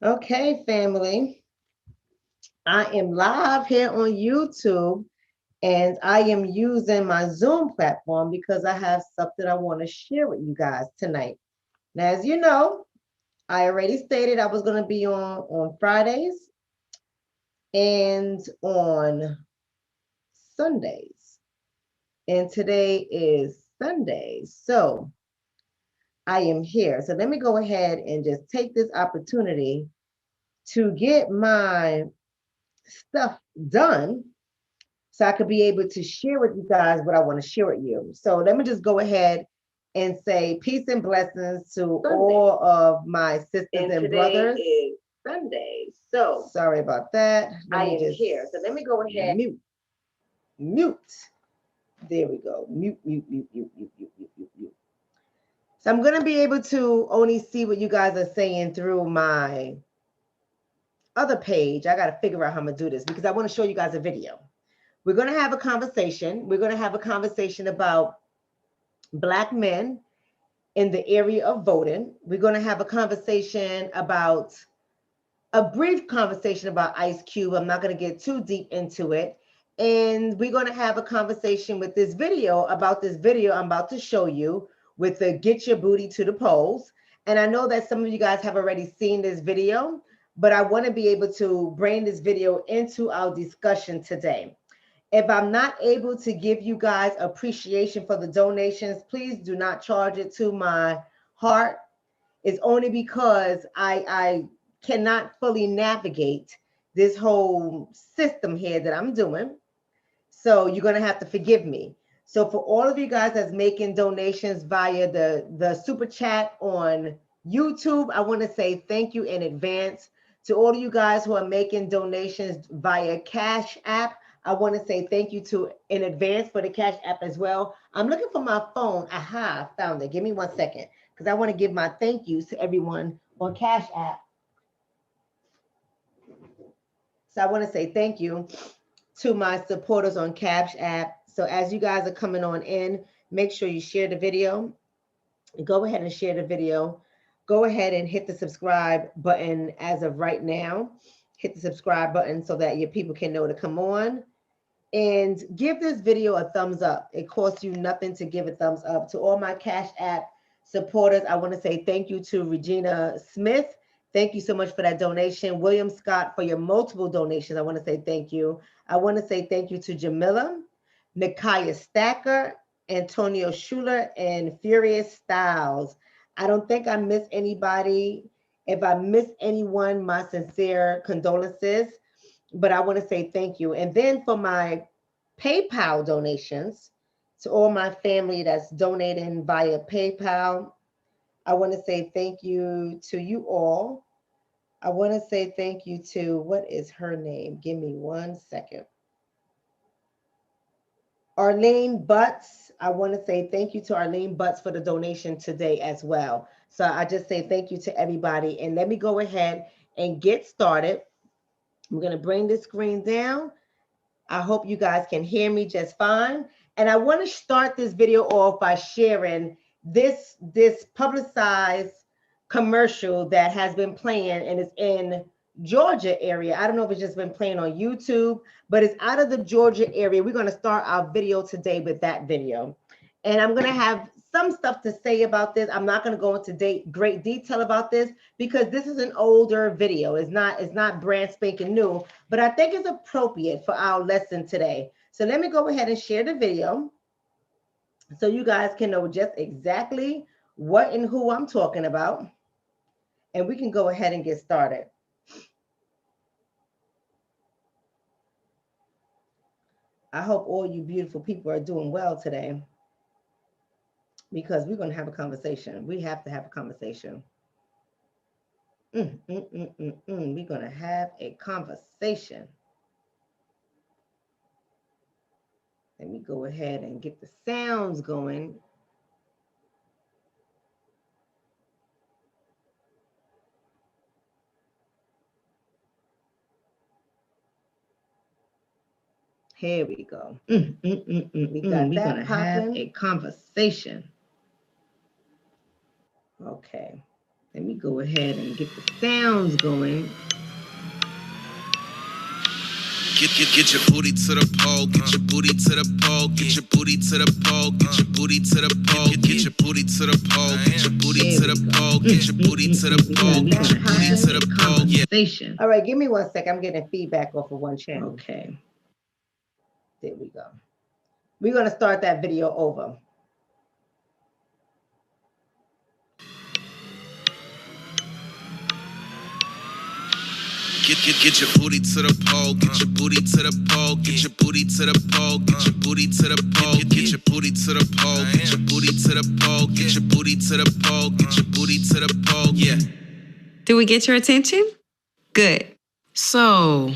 Okay, family. I am live here on YouTube and I am using my Zoom platform because I have something I want to share with you guys tonight. Now, as you know, I already stated I was going to be on Fridays and on Sundays. And today is Sunday. So I am here. So let me go ahead and just take this opportunity to get my stuff done so I could be able to share with you guys what I want to share with you. So let me just go ahead and say peace and blessings to all of my sisters and brothers. Is Sunday. So sorry about that. I am here. So let me go ahead. Mute. There we go. Mute. So I'm going to be able to only see what you guys are saying through my other page. I got to figure out how I'm going to do this because I want to show you guys a video. We're going to have a conversation. We're going to have a conversation about Black men in the area of voting. We're going to have a conversation about a brief conversation about Ice Cube. I'm not going to get too deep into it. And we're going to have a conversation with this video about this video I'm about to show you with the Get Your Booty to the Polls. And I know that some of you guys have already seen this video, but I want to be able to bring this video into our discussion today. If I'm not able to give you guys appreciation for the donations, please do not charge it to my heart. It's only because I cannot fully navigate this whole system here that I'm doing. So you're going to have to forgive me. So for all of you guys that's making donations via the super chat on YouTube, I want to say thank you in advance. To all of you guys who are making donations via Cash App, I want to say thank you to in advance for the Cash App as well. I'm looking for my phone. Aha, found it. Give me 1 second because I want to give my thank yous to everyone on Cash App. So I want to say thank you to my supporters on Cash App. So as you guys are coming on in, make sure you share the video. Go ahead and share the video. Go ahead and hit the subscribe button as of right now. Hit the subscribe button so that your people can know to come on. And give this video a thumbs up. It costs you nothing to give a thumbs up. To all my Cash App supporters, I want to say thank you to Regina Smith. Thank you so much for that donation. William Scott, for your multiple donations, I want to say thank you. I want to say thank you to Jamila, Nikaya Stacker, Antonio Schuler, and Furious Styles. I don't think I missed anybody. If I missed anyone, my sincere condolences, but I want to say thank you. And then for my PayPal donations, to all my family that's donating via PayPal, I want to say thank you to you all. I want to say thank you to, what is her name? Give me 1 second. Arlene Butts. I want to say thank you to Arlene Butts for the donation today as well. So I just say thank you to everybody. And let me go ahead and get started. I'm going to bring the screen down. I hope you guys can hear me just fine. And I want to start this video off by sharing this publicized commercial that has been playing and it's in Georgia area. I don't know if it's just been playing on YouTube, but it's out of the Georgia area. We're going to start our video today with that video. And I'm going to have some stuff to say about this. I'm not going to go into great detail about this because this is an older video. It's not brand spanking new, but I think it's appropriate for our lesson today. So let me go ahead and share the video so you guys can know just exactly what and who I'm talking about. And we can go ahead and get started. I hope all you beautiful people are doing well today because we're going to have a conversation. We have to have a conversation. We're going to have a conversation. Let me go ahead and get the sounds going. Here we go. We got We're going to have a conversation. Okay. Let me go ahead and get the sounds going. Get your booty to the pole, get your booty to the pole, get your booty to the pole, get your booty to the pole, get your booty to the pole, get your booty to the pole, get your booty to the pole, get your booty to the pole. Yeah. All right, give me 1 second. I'm getting feedback off of one channel. Okay. There we go. We're gonna start that video over. Get your booty to the pole, get your booty to the pole, get your booty to the pole, get your booty to the pole, get your booty to the pole, get your booty to the pole, get your booty to the pole, get your booty to the pole. Yeah. Did we get your attention? Good. So,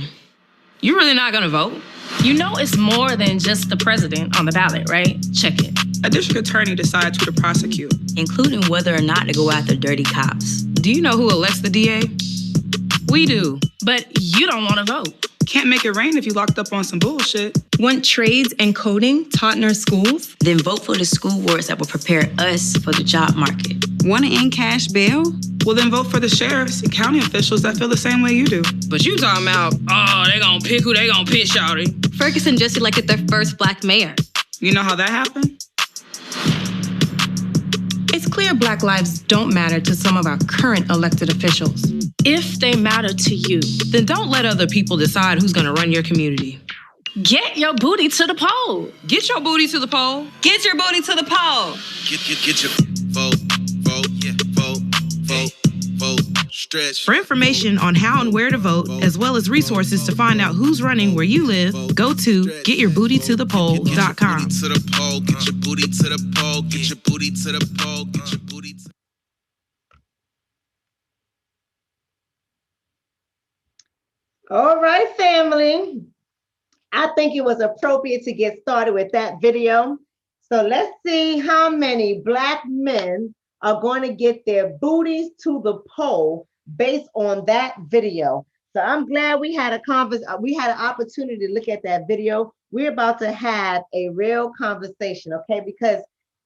you're really not gonna vote? You know it's more than just the president on the ballot, right? Check it. A district attorney decides who to prosecute, including whether or not to go after dirty cops. Do you know who elects the DA? We do, but you don't want to vote. Can't make it rain if you locked up on some bullshit. Want trades and coding taught in our schools? Then vote for the school boards that will prepare us for the job market. Want to end cash bail? Well, then vote for the sheriffs and county officials that feel the same way you do. But you talking about, they gonna pick who they gonna pick, shawty. Ferguson just elected their first Black mayor. You know how that happened? It's clear Black lives don't matter to some of our current elected officials. If they matter to you, then don't let other people decide who's gonna run your community. Get your booty to the poll. Get your booty to the poll. Get your booty to the poll. Get your vote, yeah, vote, stretch. For information on how and where to vote, as well as resources to find out who's running where you live, go to getyourBootyToThePoll.com. Get your booty to the poll, get your booty to the poll, get your booty to the poll, get your booty to. All right, family. I think it was appropriate to get started with that video. So let's see how many Black men are going to get their booties to the poll based on that video. So I'm glad we had we had an opportunity to look at that video. We're about to have a real conversation, okay? Because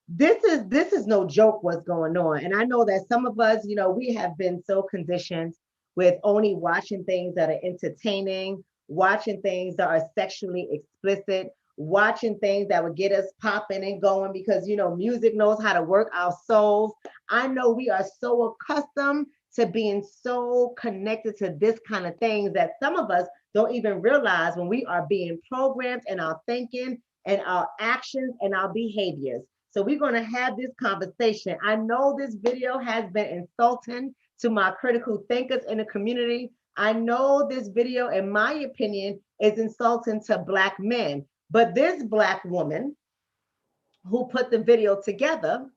this is no joke what's going on. And I know that some of us, we have been so conditioned with only watching things that are entertaining, watching things that are sexually explicit, watching things that would get us popping and going because, music knows how to work our souls. I know we are so accustomed to being so connected to this kind of things that some of us don't even realize when we are being programmed in our thinking and our actions and our behaviors. So we're going to have this conversation. I know this video has been insulting to my critical thinkers in the community. I know this video, in my opinion, is insulting to Black men. But this Black woman who put the video together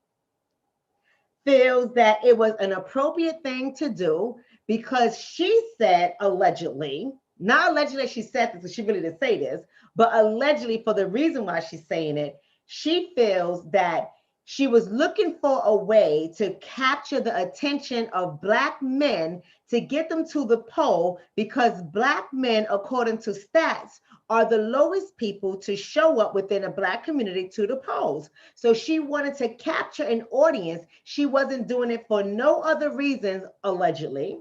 feels that it was an appropriate thing to do because she said allegedly, not allegedly she said this, she really didn't say this, but allegedly for the reason why she's saying it, she feels that she was looking for a way to capture the attention of Black men to get them to the poll because Black men, according to stats, are the lowest people to show up within a Black community to the polls. So she wanted to capture an audience. She wasn't doing it for no other reasons, allegedly,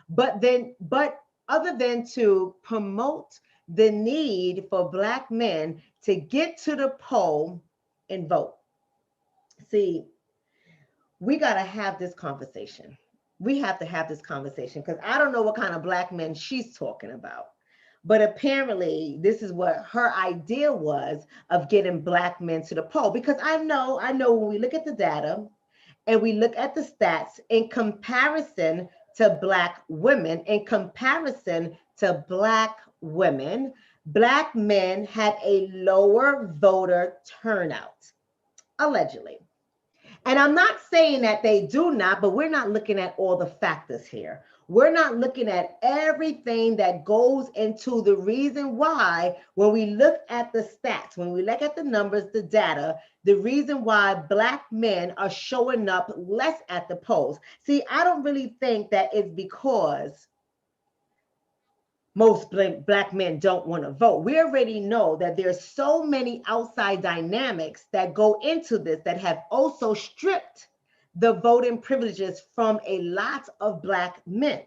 but other than to promote the need for Black men to get to the poll and vote. See, we got to have this conversation. We have to have this conversation because I don't know what kind of Black men she's talking about. But apparently, this is what her idea was of getting Black men to the poll. Because I know when we look at the data and we look at the stats in comparison to Black women, in comparison to Black women, Black men had a lower voter turnout, allegedly. And I'm not saying that they do not, but we're not looking at all the factors here. We're not looking at everything that goes into the reason why, when we look at the stats, when we look at the numbers, the data, the reason why Black men are showing up less at the polls. See, I don't really think that it's because most Black men don't want to vote. We already know that there's so many outside dynamics that go into this that have also stripped the voting privileges from a lot of Black men.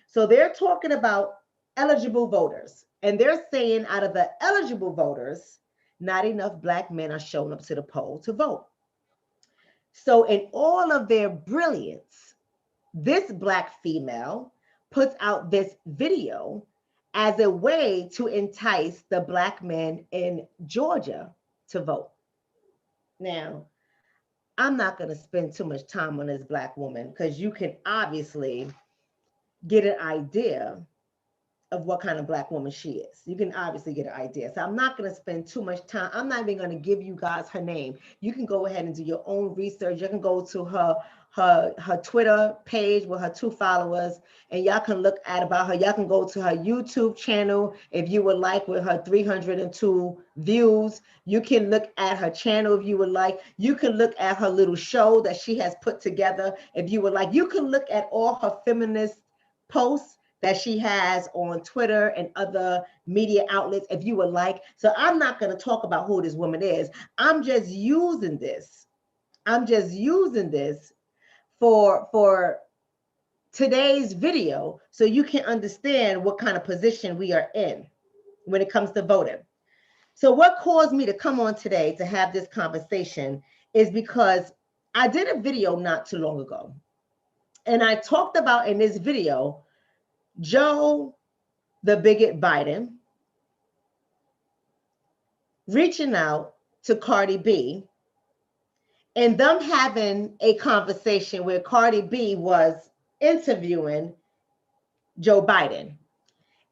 So they're talking about eligible voters, and they're saying out of the eligible voters, not enough Black men are showing up to the poll to vote. So in all of their brilliance, this Black female puts out this video as a way to entice the Black men in Georgia to vote. Now, I'm not going to spend too much time on this Black woman because you can obviously get an idea of what kind of Black woman she is. You can obviously get an idea. So I'm not going to spend too much time. I'm not even going to give you guys her name. You can go ahead and do your own research. You can go to her Twitter page with her 2 followers, and y'all can look at about her. Y'all can go to her YouTube channel if you would like, with her 302 views. You can look at her channel if you would like. You can look at her little show that she has put together if you would like. You can look at all her feminist posts that she has on Twitter and other media outlets if you would like. So I'm not going to talk about who this woman is. I'm just using this. For today's video so you can understand what kind of position we are in when it comes to voting. So what caused me to come on today to have this conversation is because I did a video not too long ago, and I talked about in this video Joe, the bigot Biden, reaching out to Cardi B and them having a conversation where Cardi B was interviewing Joe Biden.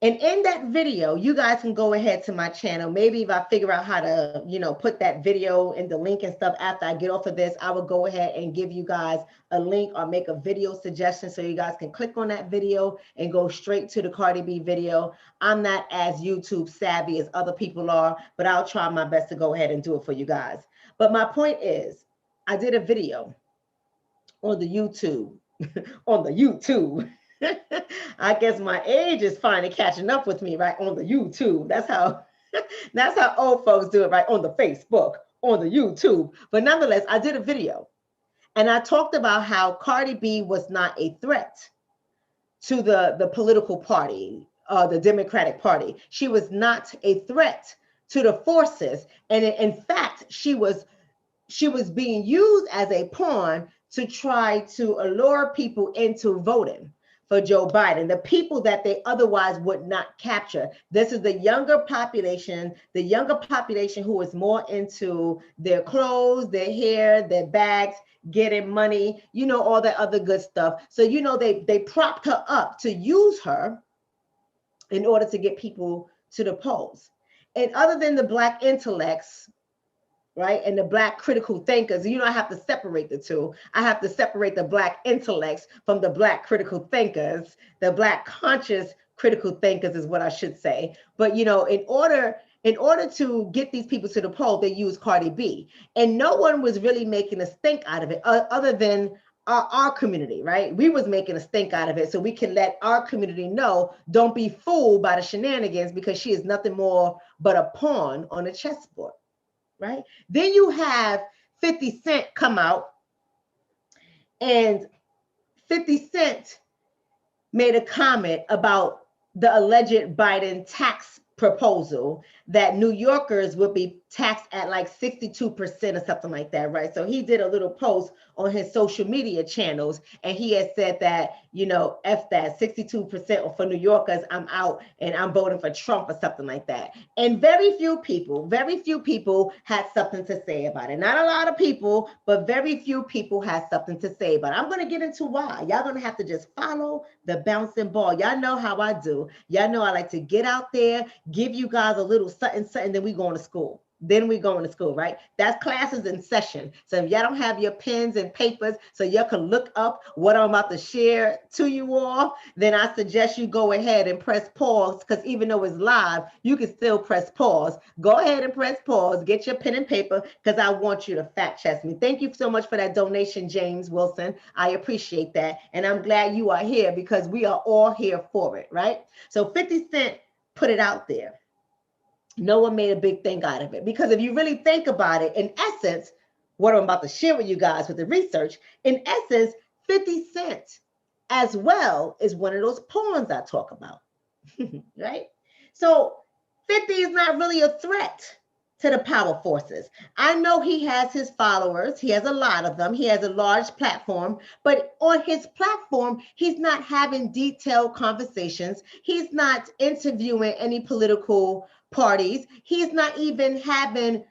And in that video, you guys can go ahead to my channel. Maybe if I figure out how to, put that video in the link and stuff after I get off of this, I will go ahead and give you guys a link or make a video suggestion so you guys can click on that video and go straight to the Cardi B video. I'm not as YouTube savvy as other people are, but I'll try my best to go ahead and do it for you guys. But my point is, I did a video on the YouTube, I guess my age is finally catching up with me, right? On the YouTube. That's how old folks do it, right? On the Facebook, on the YouTube. But nonetheless, I did a video and I talked about how Cardi B was not a threat to the political party, the Democratic Party. She was not a threat to the forces. And in fact, she was being used as a pawn to try to allure people into voting for Joe Biden, the people that they otherwise would not capture. This is the younger population who is more into their clothes, their hair, their bags, getting money, all that other good stuff. So, they propped her up to use her in order to get people to the polls. And other than the Black intellects, right, and the Black critical thinkers, I have to separate the two. I have to separate the Black intellects from the Black critical thinkers. The Black conscious critical thinkers is what I should say. But in order to get these people to the poll, they use Cardi B, and no one was really making a stink out of it, other than our community, right? We was making a stink out of it, so we can let our community know, don't be fooled by the shenanigans, because she is nothing more but a pawn on a chessboard. Right? Then you have 50 Cent come out, and 50 Cent made a comment about the alleged Biden tax proposal that New Yorkers would be taxed at like 62% or something like that, right? So he did a little post on his social media channels, and he had said that, F that, 62% for New Yorkers, I'm out and I'm voting for Trump or something like that. And very few people had something to say about it. Not a lot of people, but very few people had something to say about it. I'm going to get into why. Y'all going to have to just follow the bouncing ball. Y'all know how I do. Y'all know I like to get out there, give you guys a little something, then we going to school. Right? That's classes in session. So if y'all don't have your pens and papers so y'all can look up what I'm about to share to you all, then I suggest you go ahead and press pause, because even though it's live, you can still press pause. Go ahead and press pause, get your pen and paper, because I want you to fact check me. Thank you so much for that donation, James Wilson. I appreciate that. And I'm glad you are here, because we are all here for it, right? So 50 Cent put it out there. No one made a big thing out of it, because if you really think about it, in essence, what I'm about to share with you guys with the research, in essence, 50 Cent as well is one of those pawns I talk about, right? So 50 is not really a threat to the power forces. I know he has his followers. He has a lot of them. He has a large platform, but on his platform, he's not having detailed conversations. He's not interviewing any political parties. He's not even having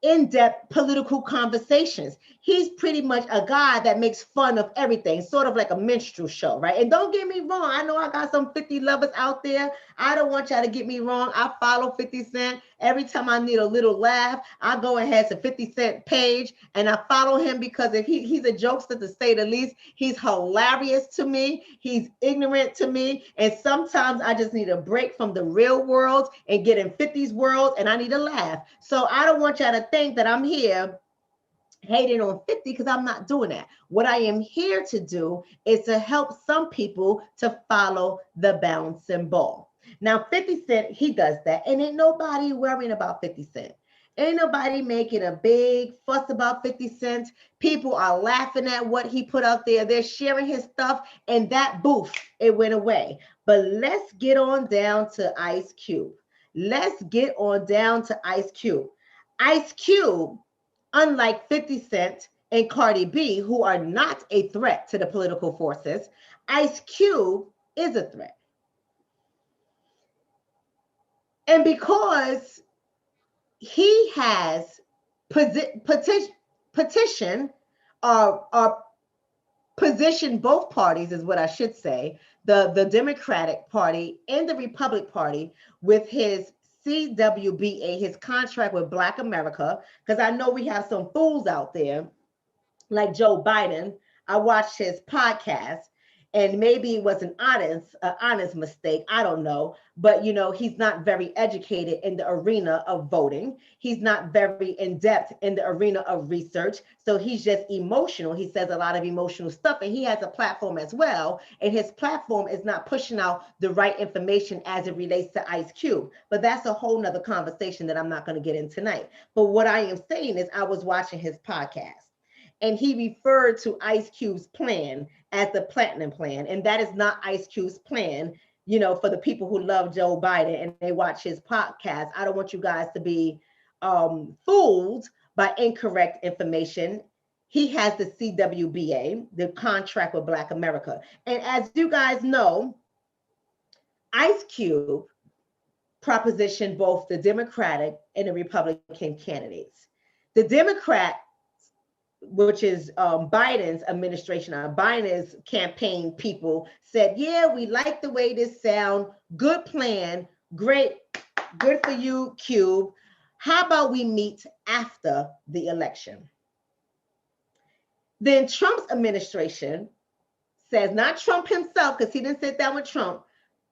in-depth political conversations. He's pretty much a guy that makes fun of everything, sort of like a minstrel show, right? And don't get me wrong, I know I got some 50 lovers out there. I don't want y'all to get me wrong. I follow 50 Cent. Every time I need a little laugh, I go and has a 50 Cent page and I follow him because if he's a jokester to say the least. He's hilarious to me. He's ignorant to me. And sometimes I just need a break from the real world and get in 50's world and I need a laugh. So I don't want y'all to think that I'm here hating on 50 because I'm not doing that. What I am here to do is to help some people to follow the bouncing ball. Now, 50 Cent, he does that, and ain't nobody worrying about 50 Cent. Ain't nobody making a big fuss about 50 Cent. People are laughing at what he put out there. They're sharing his stuff, and that boof, it went away. But let's get on down to Ice Cube. Let's get on down to Ice Cube. Ice Cube, unlike 50 Cent and Cardi B, who are not a threat to the political forces, Ice Cube is a threat. And because he has petitioned or positioned both parties, is what I should say, the Democratic Party and the Republican Party with his CWBA, his contract with Black America, because I know we have some fools out there like Joe Budden. I watched his podcast and maybe it was an honest mistake. I don't know. But, you know, he's not very educated in the arena of voting. He's not very in depth in the arena of research. So he's just emotional. He says a lot of emotional stuff and he has a platform as well. And his platform is not pushing out the right information as it relates to Ice Cube. But that's a whole nother conversation that I'm not going to get in tonight. But what I am saying is I was watching his podcast. And he referred to Ice Cube's plan as the platinum plan. And that is not Ice Cube's plan. You know, for the people who love Joe Biden and they watch his podcast, I don't want you guys to be fooled by incorrect information. He has the CWBA, the contract with Black America. And as you guys know, Ice Cube propositioned both the Democratic and the Republican candidates. The Democrat, which is Biden's administration, Biden's campaign people said, yeah, we like the way this sound, good plan, great, good for you, Cube. How about we meet after the election? Then Trump's administration says, not Trump himself, because he didn't sit down with Trump.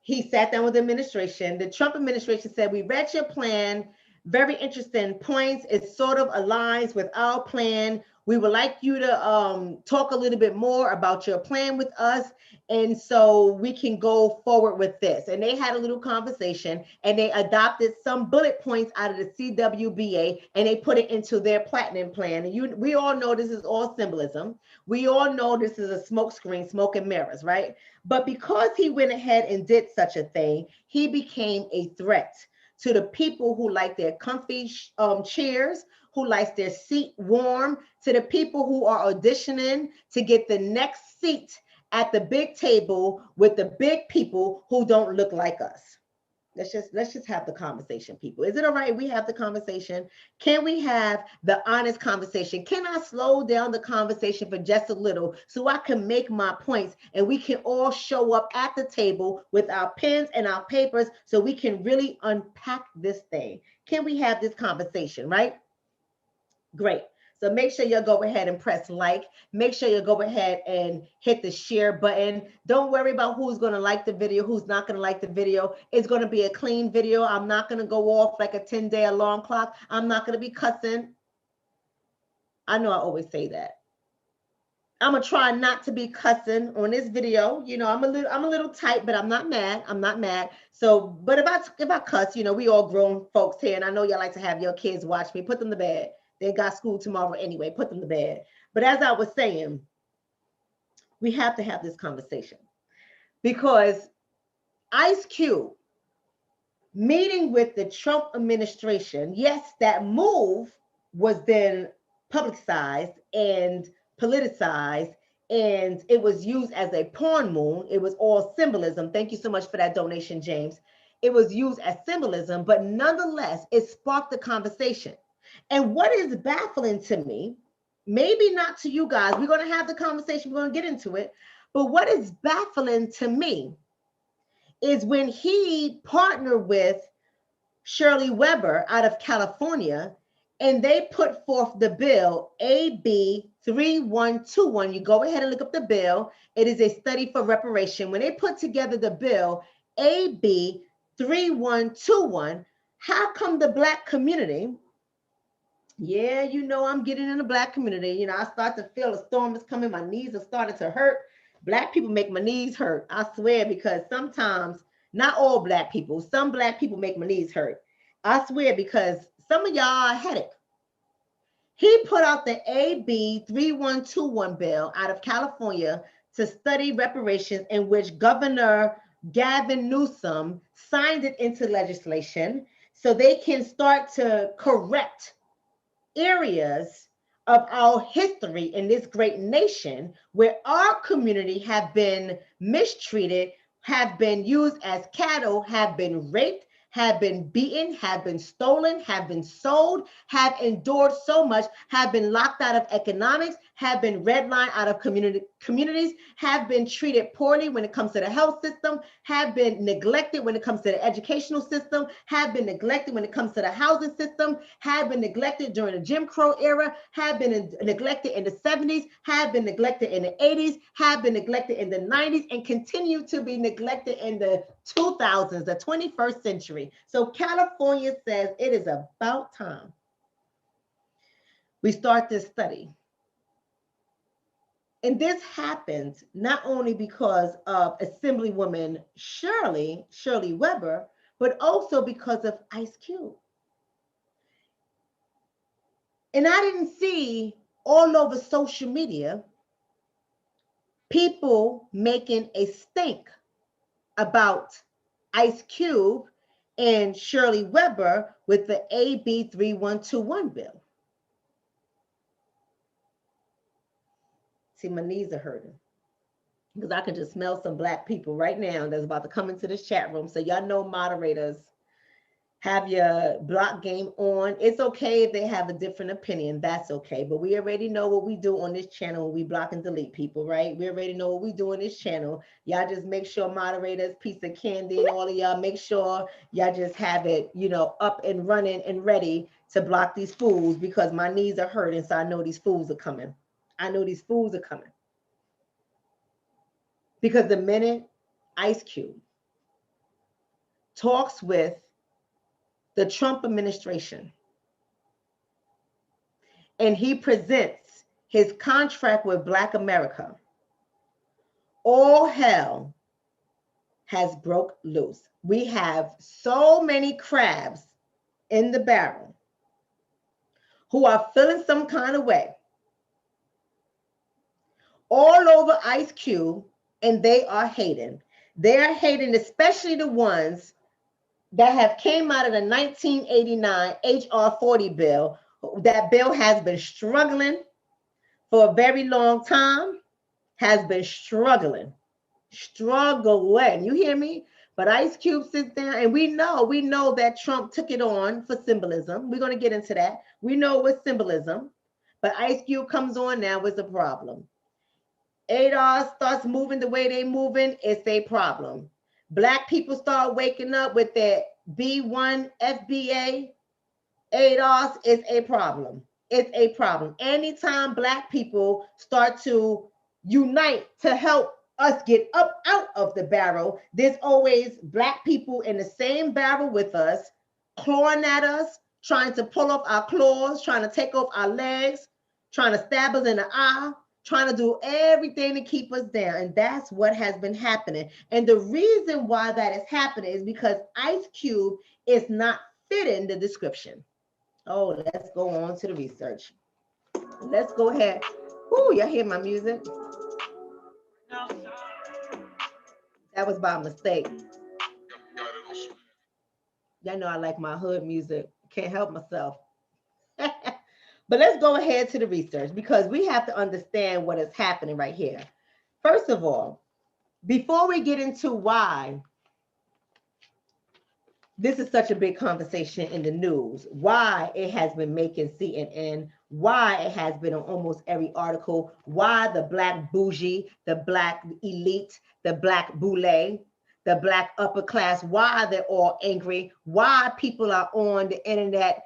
He sat down with the administration. The Trump administration said, we read your plan, very interesting points. It sort of aligns with our plan. We would like you to talk a little bit more about your plan with us. And so we can go forward with this. And they had a little conversation and they adopted some bullet points out of the CWBA and they put it into their platinum plan. And we all know this is all symbolism. We all know this is a smoke screen, smoke and mirrors, right? But because he went ahead and did such a thing, he became a threat to the people who like their comfy chairs, who likes their seat warm, to the people who are auditioning to get the next seat at the big table with the big people who don't look like us. Let's just have the conversation, people. Is it all right we have the conversation? Can we have the honest conversation? Can I slow down the conversation for just a little so I can make my points and we can all show up at the table with our pens and our papers so we can really unpack this thing? Can we have this conversation, right? Great. So make sure you'll go ahead and press like. Make sure you go ahead and hit the share button. Don't worry about who's going to like the video, who's not going to like the video. It's going to be a clean video. I'm not going to go off like a 10-day alarm clock. I'm not going to be cussing. I know I always say that. I'm going to try not to be cussing on this video. You know, I'm a little tight, but I'm not mad. I'm not mad. So, but if I cuss, you know, we all grown folks here, and I know y'all like to have your kids watch me. Put them to bed. They got school tomorrow anyway. Put them to bed. But as I was saying, we have to have this conversation because Ice Cube meeting with the Trump administration, yes, that move was then publicized and politicized, and it was used as a porn moon. It was all symbolism. Thank you so much for that donation, James. It was used as symbolism, but nonetheless, it sparked the conversation. And what is baffling to me, maybe not to you guys, we're going to have the conversation, we're going to get into it, but what is baffling to me is when he partnered with Shirley Weber out of California, and they put forth the bill AB 3121. You go ahead and look up the bill. It is a study for reparation. When they put together the bill AB 3121, how come the Black community, yeah, you know, I'm getting in the Black community. You know, I start to feel a storm is coming. My knees have started to hurt. Black people make my knees hurt. I swear, because sometimes, not all Black people, some Black people make my knees hurt. I swear, because some of y'all are a headache. He put out the AB 3121 bill out of California to study reparations, in which Governor Gavin Newsom signed it into legislation so they can start to correct areas of our history in this great nation where our community have been mistreated, have been used as cattle, have been raped, have been beaten, have been stolen, have been sold, have endured so much, have been locked out of economics, have been redlined out of communities, have been treated poorly when it comes to the health system, have been neglected when it comes to the educational system, have been neglected when it comes to the housing system, have been neglected during the Jim Crow era, have been neglected in the 70s, have been neglected in the 80s, have been neglected in the 90s, and continue to be neglected in the 2000s, the 21st century. So California says it is about time we start this study. And this happened not only because of Assemblywoman Shirley Weber, but also because of Ice Cube. And I didn't see all over social media people making a stink about Ice Cube and Shirley Weber with the AB 3121 bill. See, my knees are hurting because I can just smell some Black people right now that's about to come into this chat room. So y'all know, moderators, have your block game on. It's okay if they have a different opinion. That's okay. But we already know what we do on this channel when we block and delete people, right? We already know what we do on this channel. Y'all just make sure, moderators, piece of candy, and all of y'all, make sure y'all just have it, you know, up and running and ready to block these fools, because my knees are hurting. So I know these fools are coming. I know these fools are coming. Because the minute Ice Cube talks with the Trump administration and he presents his contract with Black America, all hell has broke loose. We have so many crabs in the barrel who are feeling some kind of way all over Ice Cube, and they are hating. They are hating, especially the ones that have came out of the 1989 HR 40 bill. That bill has been struggling for a very long time, has been struggling. You hear me? But Ice Cube sits there, and we know that Trump took it on for symbolism. We're going to get into that. We know it was symbolism, but Ice Cube comes on now with the problem. ADOS starts moving the way they moving, it's a problem. Black people start waking up with their B1 FBA, ADOS is a problem. It's a problem. Anytime Black people start to unite to help us get up out of the barrel, there's always Black people in the same barrel with us, clawing at us, trying to pull off our claws, trying to take off our legs, trying to stab us in the eye, trying to do everything to keep us down. And that's what has been happening. And the reason why that is happening is because Ice Cube is not fitting the description. Oh, let's go on to the research. Let's go ahead. Ooh, y'all hear my music? That was by mistake. Y'all know I like my hood music. Can't help myself. But let's go ahead to the research because we have to understand what is happening right here. First of all, before we get into why this is such a big conversation in the news, why it has been making CNN, why it has been on almost every article, why the black bougie, the black elite, the black boule, the black upper class, why they're all angry, why people are on the internet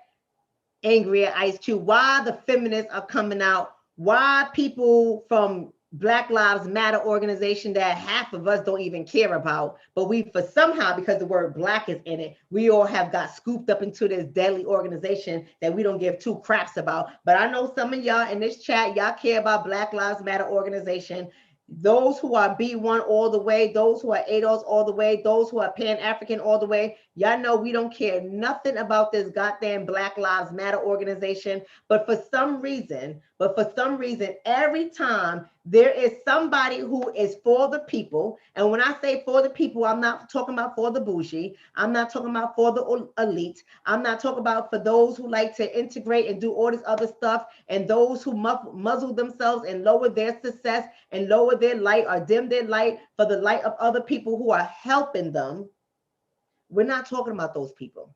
angry at Ice Cube, why the feminists are coming out, why people from Black Lives Matter organization that half of us don't even care about, but we, for somehow, because the word black is in it, we all have got scooped up into this deadly organization that we don't give two craps about. But I know some of y'all in this chat, y'all care about Black Lives Matter organization. Those who are B1 all the way, those who are ADOS all the way, those who are Pan-African all the way, y'all know we don't care nothing about this goddamn Black Lives Matter organization. But for some reason, every time there is somebody who is for the people, and when I say for the people, I'm not talking about for the bougie, I'm not talking about for the elite, I'm not talking about for those who like to integrate and do all this other stuff, and those who muzzle themselves and lower their success and lower their light or dim their light for the light of other people who are helping them. We're not talking about those people.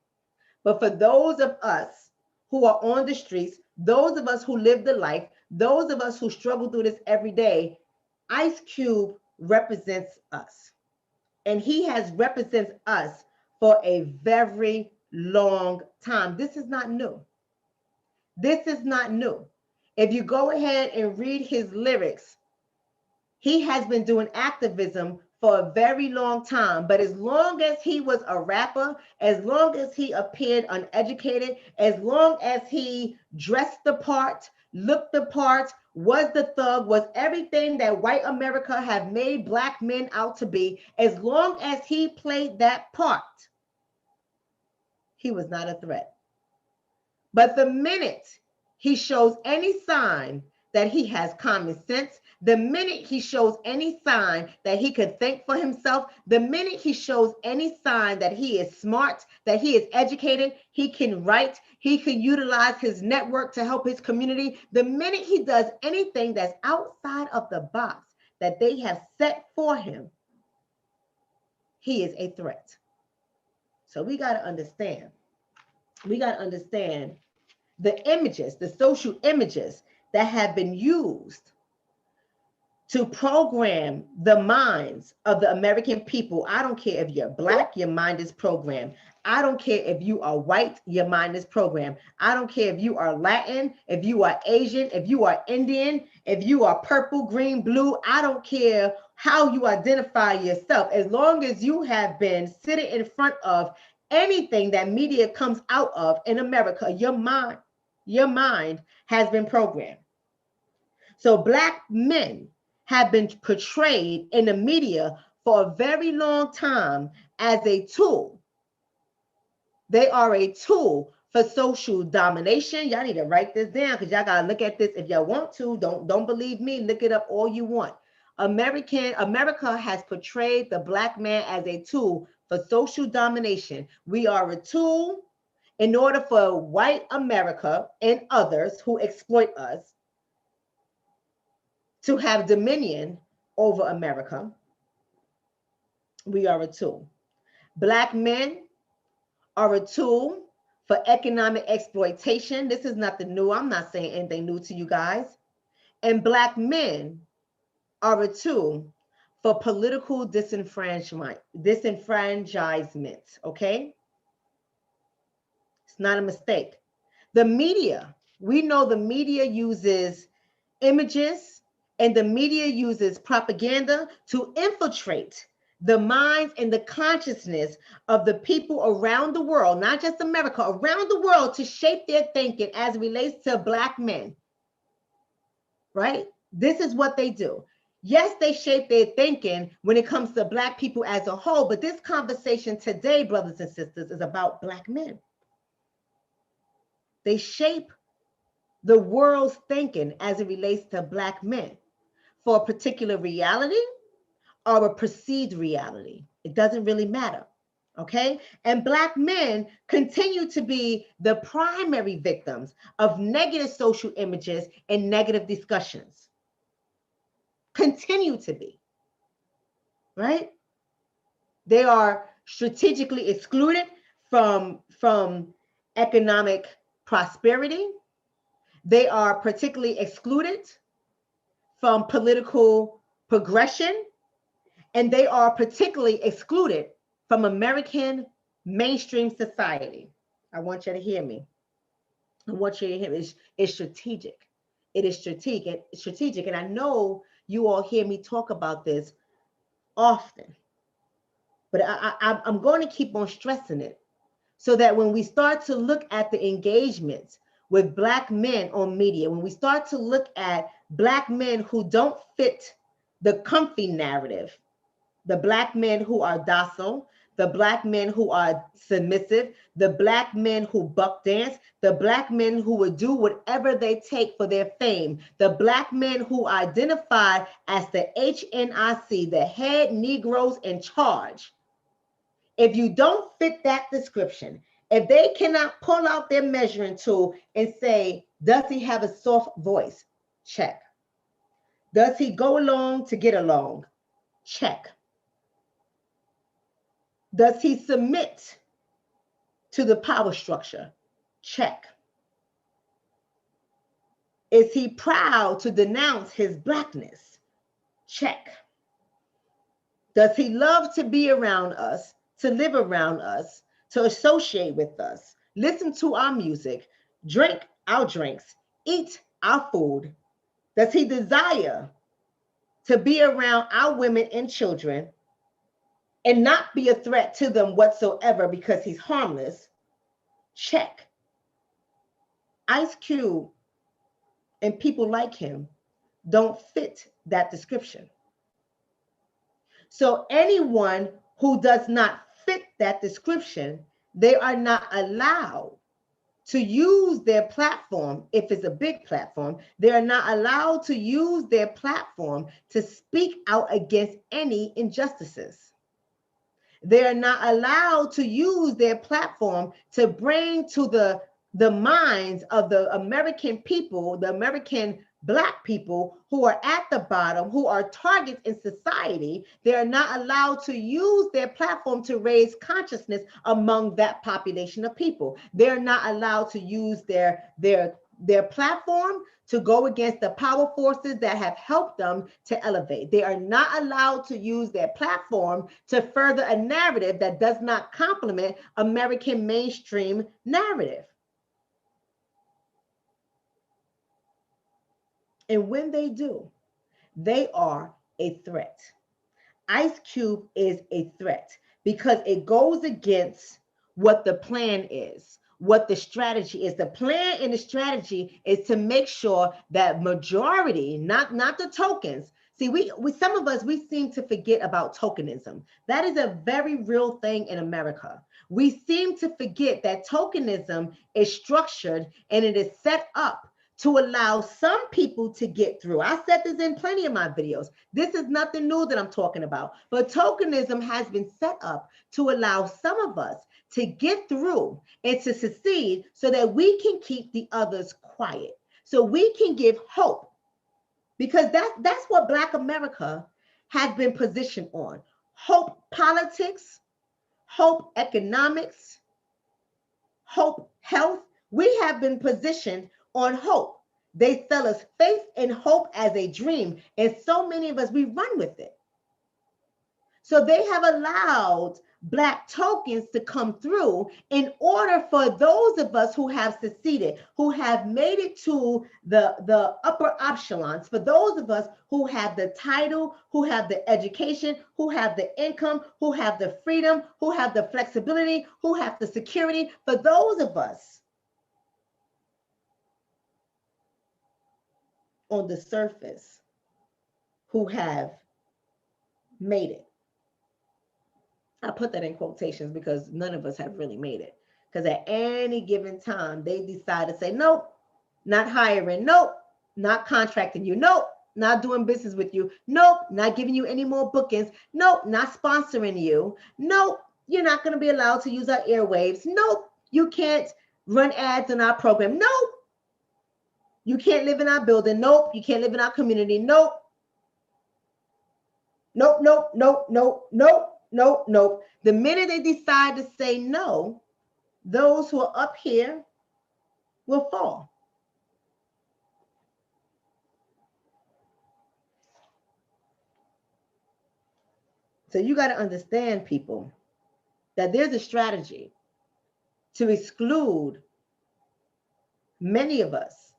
But for those of us who are on the streets, those of us who live the life, those of us who struggle through this every day, Ice Cube represents us. And he has represents us for a very long time. This is not new. This is not new. If you go ahead and read his lyrics, he has been doing activism for a very long time. But as long as he was a rapper, as long as he appeared uneducated, as long as he dressed the part, looked the part, was the thug, was everything that white America have made black men out to be, as long as he played that part, he was not a threat. But the minute he shows any sign that he has common sense, the minute he shows any sign that he could think for himself, the minute he shows any sign that he is smart, that he is educated, he can write, he can utilize his network to help his community, the minute he does anything that's outside of the box that they have set for him, he is a threat. So we got to understand. We got to understand the images, the social images that have been used to program the minds of the American people. I don't care if you're black, your mind is programmed. I don't care if you are white, your mind is programmed. I don't care if you are Latin, if you are Asian, if you are Indian, if you are purple, green, blue. I don't care how you identify yourself. As long as you have been sitting in front of anything that media comes out of in America, your mind has been programmed. So black men have been portrayed in the media for a very long time as a tool. They are a tool for social domination. Y'all need to write this down because y'all gotta look at this if y'all want to. Don't believe me, look it up all you want. America has portrayed the black man as a tool for social domination. We are a tool in order for white America and others who exploit us to have dominion over America. We are a tool. Black men are a tool for economic exploitation. This is nothing new. I'm not saying anything new to you guys. And black men are a tool for political disenfranchisement, okay? It's not a mistake. The media, we know the media uses images and the media uses propaganda to infiltrate the minds and the consciousness of the people around the world, not just America, around the world, to shape their thinking as it relates to black men, right? This is what they do. Yes, they shape their thinking when it comes to black people as a whole, but this conversation today, brothers and sisters, is about black men. They shape the world's thinking as it relates to Black men for a particular reality or a perceived reality. It doesn't really matter. Okay. And Black men continue to be the primary victims of negative social images and negative discussions. Continue to be. Right. They are strategically excluded from economic prosperity. They are particularly excluded from political progression, and they are particularly excluded from American mainstream society. I want you to hear me. I want you to hear me. It's strategic. It is strategic. And I know you all hear me talk about this often, but I'm going to keep on stressing it so that when we start to look at the engagements with Black men on media, when we start to look at Black men who don't fit the comfy narrative, the Black men who are docile, the Black men who are submissive, the Black men who buck dance, the Black men who would do whatever they take for their fame, the Black men who identify as the HNIC, the head Negroes in charge. If you don't fit that description, if they cannot pull out their measuring tool and say, does he have a soft voice? Check. Does he go along to get along? Check. Does he submit to the power structure? Check. Is he proud to denounce his Blackness? Check. Does he love to be around us, to live around us, to associate with us, listen to our music, drink our drinks, eat our food? Does he desire to be around our women and children and not be a threat to them whatsoever because he's harmless? Check. Ice Cube and people like him don't fit that description. So anyone who does not fit that description, they are not allowed to use their platform. If it's a big platform, they are not allowed to use their platform to speak out against any injustices. They are not allowed to use their platform to bring to the minds of the American people, the American Black people who are at the bottom, who are targets in society. They are not allowed to use their platform to raise consciousness among that population of people. They're not allowed to use their platform to go against the power forces that have helped them to elevate. They are not allowed to use their platform to further a narrative that does not complement American mainstream narrative. And when they do, they are a threat. Ice Cube is a threat because it goes against what the plan is, what the strategy is. The plan and the strategy is to make sure that majority, not the tokens. See, we some of us, we seem to forget about tokenism. That is a very real thing in America. We seem to forget that tokenism is structured and it is set up to allow some people to get through. I said this in plenty of my videos. This is nothing new that I'm talking about, but tokenism has been set up to allow some of us to get through and to succeed so that we can keep the others quiet, so we can give hope, because that's what Black America has been positioned on. Hope politics, hope economics, hope health. We have been positioned on hope. They sell us faith and hope as a dream, and so many of us, we run with it. So they have allowed Black tokens to come through in order for those of us who have succeeded, who have made it to the upper echelons, for those of us who have the title, who have the education, who have the income, who have the freedom, who have the flexibility, who have the security, for those of us on the surface who have made it. I put that in quotations because none of us have really made it, Because at any given time, they decide to say, nope, not hiring. Nope, not contracting you. Nope, not doing business with you. Nope, not giving you any more bookings. Nope, not sponsoring you. Nope, you're not going to be allowed to use our airwaves. Nope, you can't run ads in our program. Nope, you can't live in our building. Nope, you can't live in our community. Nope. Nope, nope, nope, nope, nope, nope, nope. The minute they decide to say no, those who are up here will fall. So you got to understand, people, that there's a strategy to exclude many of us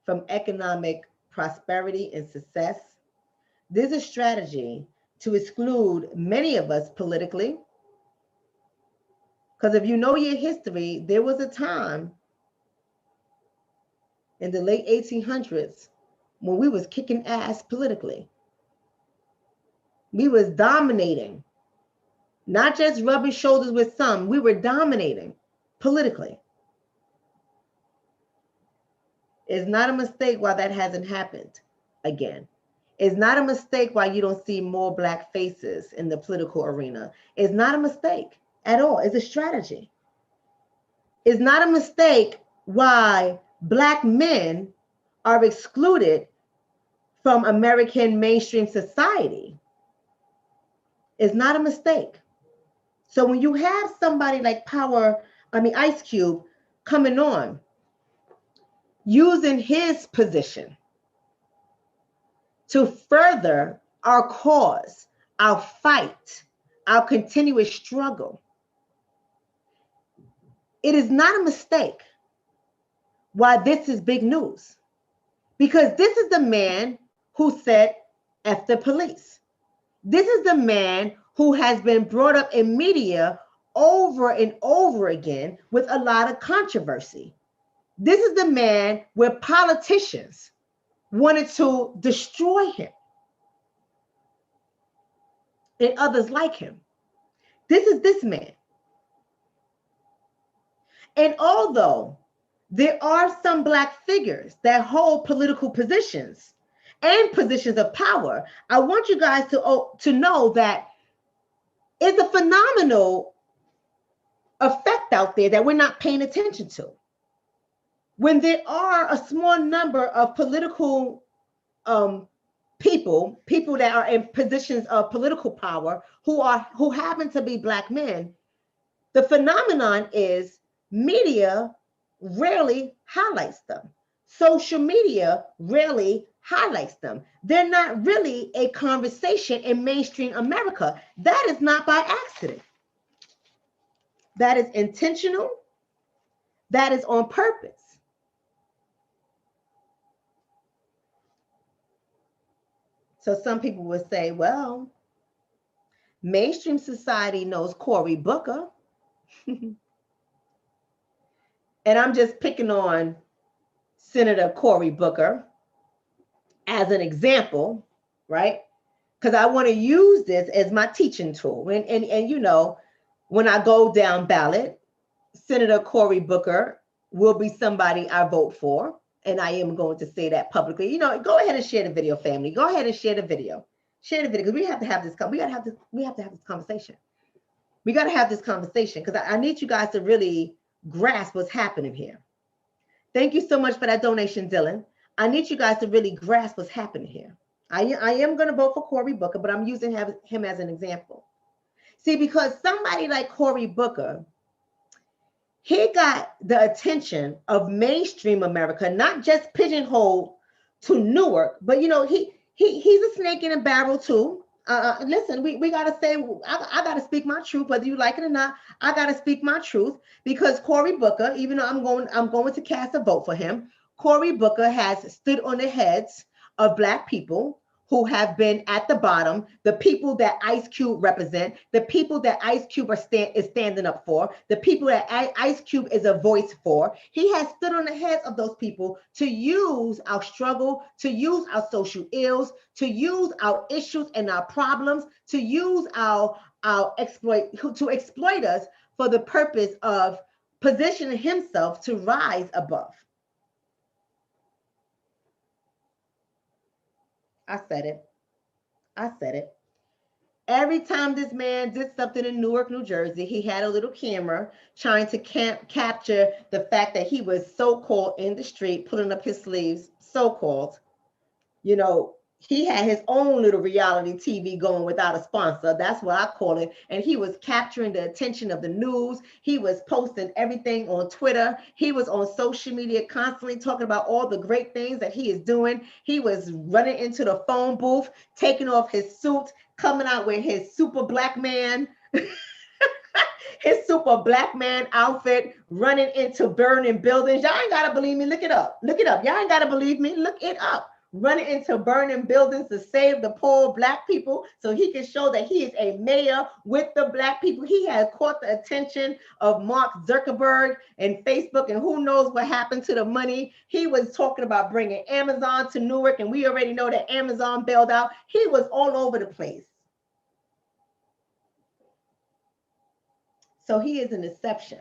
from economic prosperity and success. There's a strategy to exclude many of us politically. Because if you know your history, there was a time in the late 1800s when we was kicking ass politically. We was dominating, not just rubbing shoulders with some, we were dominating politically. It's not a mistake why that hasn't happened again. It's not a mistake why you don't see more Black faces in the political arena. It's not a mistake at all. It's a strategy. It's not a mistake why Black men are excluded from American mainstream society. It's not a mistake. So when you have somebody like Ice Cube coming on, using his position to further our cause, our fight, our continuous struggle, it is not a mistake why this is big news. Because this is the man who said, F the police. This is the man who has been brought up in media over and over again with a lot of controversy. This is the man where politicians wanted to destroy him and others like him. This is this man. And although there are some Black figures that hold political positions and positions of power, I want you guys to know that it's a phenomenal effect out there that we're not paying attention to. When there are a small number of political people that are in positions of political power who happen to be Black men, the phenomenon is media rarely highlights them. Social media rarely highlights them. They're not really a conversation in mainstream America. That is not by accident. That is intentional. That is on purpose. So some people would say, well, mainstream society knows Cory Booker. And I'm just picking on Senator Cory Booker as an example, right? Because I want to use this as my teaching tool. And you know, when I go down ballot, Senator Cory Booker will be somebody I vote for. And I am going to say that publicly. You know, go ahead and share the video, family. Go ahead and share the video. Share the video, because we have to have this conversation. We got to have this conversation because I need you guys to really grasp what's happening here. Thank you so much for that donation, Dylan. I need you guys to really grasp what's happening here. I am going to vote for Cory Booker, but I'm using him as an example. See, because somebody like Cory Booker, he got the attention of mainstream America, not just pigeonholed to Newark, but you know, he's a snake in a barrel too. Listen, we gotta say, I gotta speak my truth, whether you like it or not. I gotta speak my truth because Cory Booker, even though I'm going to cast a vote for him, Cory Booker has stood on the heads of Black people who have been at the bottom, the people that Ice Cube represent, the people that Ice Cube is standing up for, the people that Ice Cube is a voice for. He has stood on the heads of those people to use our struggle, to use our social ills, to use our issues and our problems, to use to exploit us for the purpose of positioning himself to rise above. I said it. I said it. Every time this man did something in Newark, New Jersey, he had a little camera trying to capture the fact that he was so-called in the street, pulling up his sleeves, so-called. You know, he had his own little reality TV going without a sponsor. That's what I call it. And he was capturing the attention of the news. He was posting everything on Twitter. He was on social media constantly talking about all the great things that he is doing. He was running into the phone booth, taking off his suit, coming out with his super black man, his super black man outfit, running into burning buildings. Y'all ain't gotta believe me. Look it up. Look it up. Y'all ain't gotta believe me. Look it up. Running into burning buildings to save the poor black people so he can show that he is a mayor with the black people. He had caught the attention of Mark Zuckerberg and Facebook, and who knows what happened to the money. He was talking about bringing Amazon to Newark, and we already know that Amazon bailed out. He was all over the place. So he is an exception,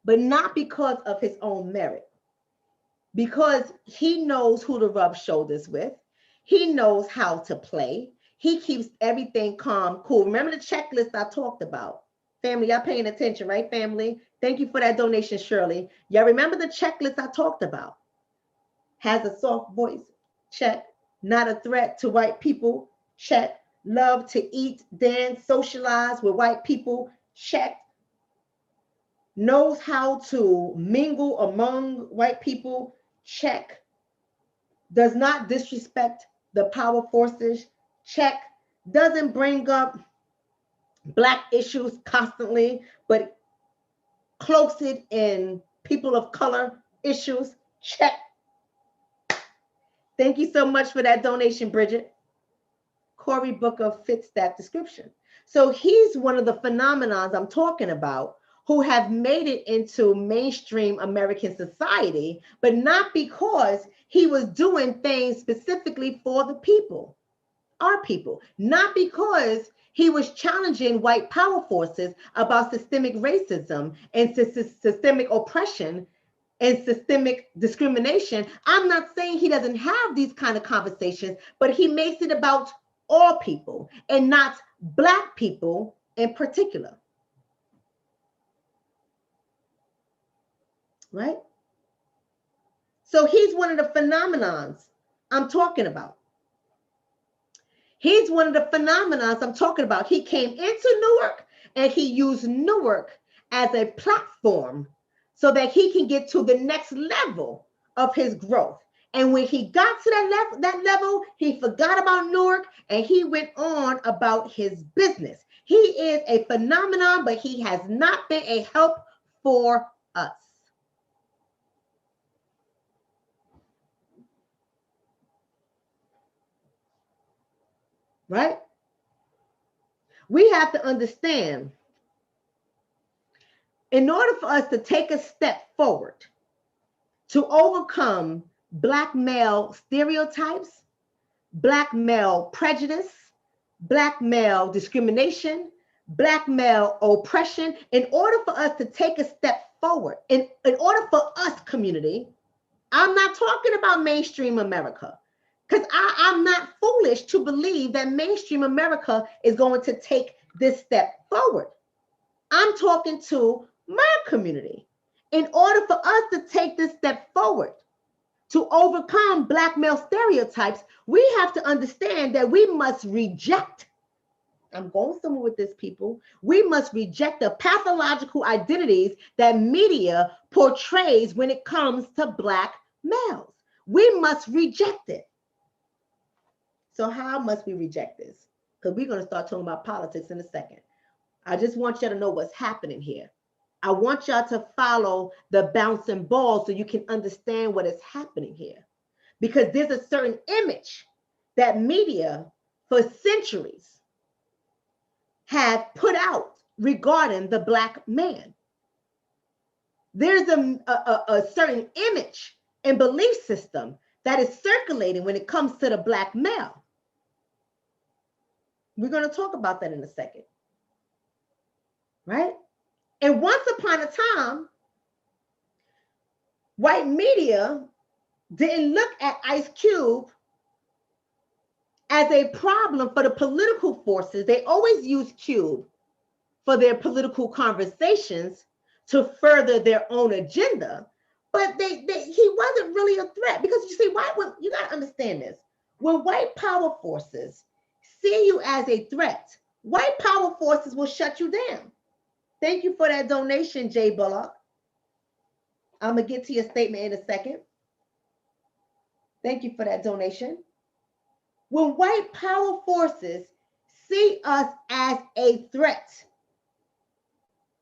but not because of his own merit. Because he knows who to rub shoulders with. He knows how to play. He keeps everything calm, cool. Remember the checklist I talked about? Family, y'all paying attention, right, family? Thank you for that donation, Shirley. Y'all remember the checklist I talked about? Has a soft voice, check. Not a threat to white people, check. Love to eat, dance, socialize with white people, check. Knows how to mingle among white people, check. Does not disrespect the power forces, check. Doesn't bring up black issues constantly, but cloaks it in people of color issues, check. Thank you so much for that donation, Bridget. Cory Booker fits that description. So he's one of the phenomenons I'm talking about who have made it into mainstream American society, but not because he was doing things specifically for the people, our people, not because he was challenging white power forces about systemic racism and systemic oppression and systemic discrimination. I'm not saying he doesn't have these kind of conversations, but he makes it about all people and not black people in particular. Right? So he's one of the phenomenons I'm talking about. He's one of the phenomenons I'm talking about. He came into Newark and he used Newark as a platform so that he can get to the next level of his growth. And when he got to that level, he forgot about Newark and he went on about his business. He is a phenomenon, but he has not been a help for us. Right? We have to understand, in order for us to take a step forward to overcome black male stereotypes, black male prejudice, black male discrimination, black male oppression, in order for us to take a step forward, in order for us, community, I'm not talking about mainstream America. Because I'm not foolish to believe that mainstream America is going to take this step forward. I'm talking to my community. In order for us to take this step forward, to overcome black male stereotypes, we have to understand that we must reject, I'm going somewhere with this, people. We must reject the pathological identities that media portrays when it comes to black males. We must reject it. So how must we reject this? Because we're going to start talking about politics in a second. I just want y'all to know what's happening here. I want y'all to follow the bouncing ball so you can understand what is happening here. Because there's a certain image that media for centuries have put out regarding the black man. There's a certain image and belief system that is circulating when it comes to the black male. We're going to talk about that in a second, right? And once upon a time, White media didn't look at Ice Cube as a problem for the political forces. They always use Cube for their political conversations to further their own agenda. But he wasn't really a threat, because you see, you got to understand this. When white power forces see you as a threat, white power forces will shut you down. Thank you for that donation, Jay Bullock. I'm going to get to your statement in a second. Thank you for that donation. When white power forces see us as a threat,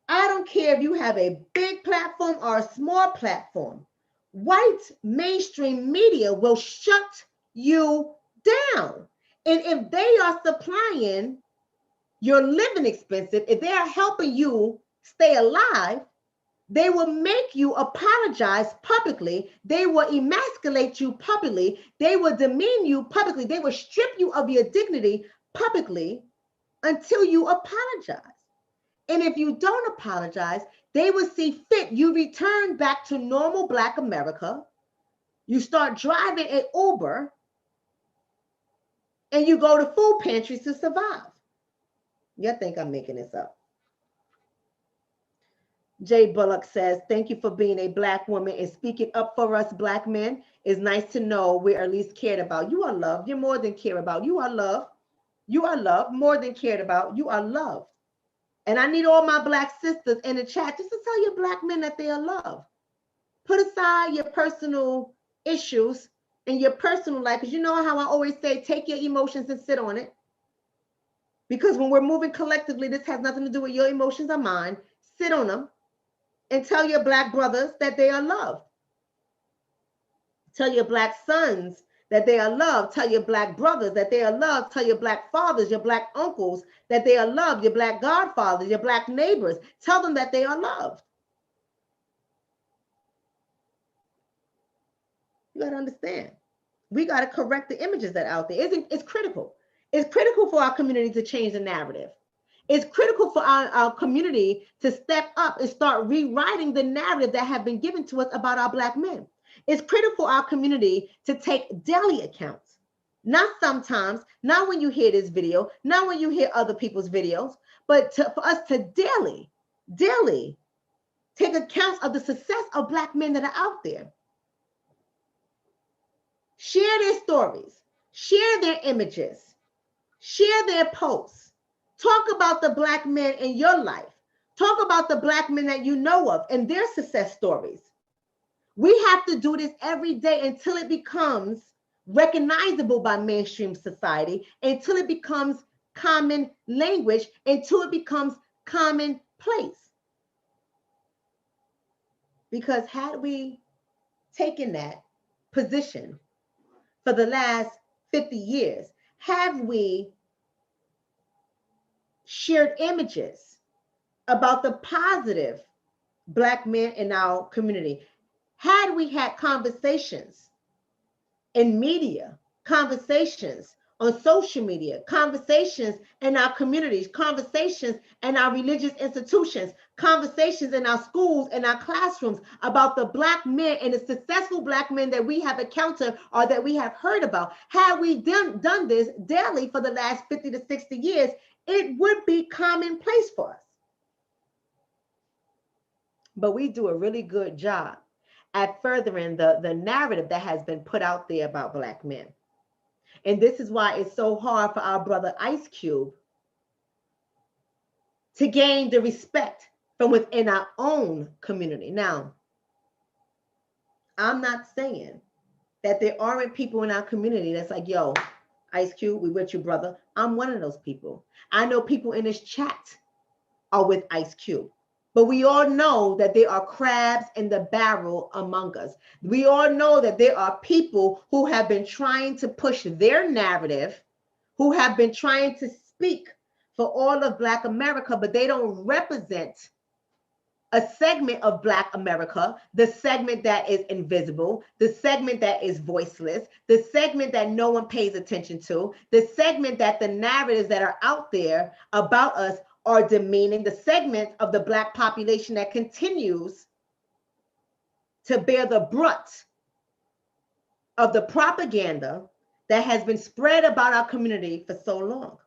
I don't care if you have a big platform or a small platform, white mainstream media will shut you down. And if they are supplying your living expenses, if they are helping you stay alive, they will make you apologize publicly. They will emasculate you publicly. They will demean you publicly. They will strip you of your dignity publicly until you apologize. And if you don't apologize, they will see fit you return back to normal Black America. You start driving an Uber and you go to food pantries to survive. You think I'm making this up? Jay Bullock says, thank you for being a Black woman and speaking up for us Black men. It's nice to know we're at least cared about. You are loved. You're more than cared about. You are loved. You are loved, more than cared about. You are loved. And I need all my Black sisters in the chat just to tell your Black men that they are loved. Put aside your personal issues and your personal life, because you know how I always say, take your emotions and sit on it. Because when we're moving collectively, this has nothing to do with your emotions or mine. Sit on them. And tell your Black brothers that they are loved. Tell your Black sons that they are loved. Tell your Black brothers that they are loved. Tell your Black fathers, your Black uncles that they are loved. Your Black godfathers, your Black neighbors. Tell them that they are loved. You got to understand. We got to correct the images that are out there. It's critical. It's critical for our community to change the narrative. It's critical for our community to step up and start rewriting the narrative that have been given to us about our Black men. It's critical for our community to take daily accounts, not sometimes, not when you hear this video, not when you hear other people's videos, but for us to daily take account of the success of Black men that are out there. Share their stories, share their images, share their posts. Talk about the Black men in your life. Talk about the Black men that you know of and their success stories. We have to do this every day until it becomes recognizable by mainstream society, until it becomes common language, until it becomes commonplace. Because had we taken that position for the last 50 years, have we shared images about the positive Black men in our community, had we had conversations in media, conversations on social media, conversations in our communities, conversations in our religious institutions, conversations in our schools and our classrooms about the Black men and the successful Black men that we have encountered or that we have heard about, had we done this daily for the last 50 to 60 years, it would be commonplace for us. But we do a really good job at furthering the narrative that has been put out there about Black men. And this is why it's so hard for our brother Ice Cube to gain the respect from within our own community. Now, I'm not saying that there aren't people in our community that's like, yo, Ice Cube, we with you, brother. I'm one of those people. I know people in this chat are with Ice Cube. But we all know that there are crabs in the barrel among us. We all know that there are people who have been trying to push their narrative, who have been trying to speak for all of Black America, but they don't represent a segment of Black America, the segment that is invisible, the segment that is voiceless, the segment that no one pays attention to, the segment that the narratives that are out there about us are demeaning, the segment of the Black population that continues to bear the brunt of the propaganda that has been spread about our community for so long.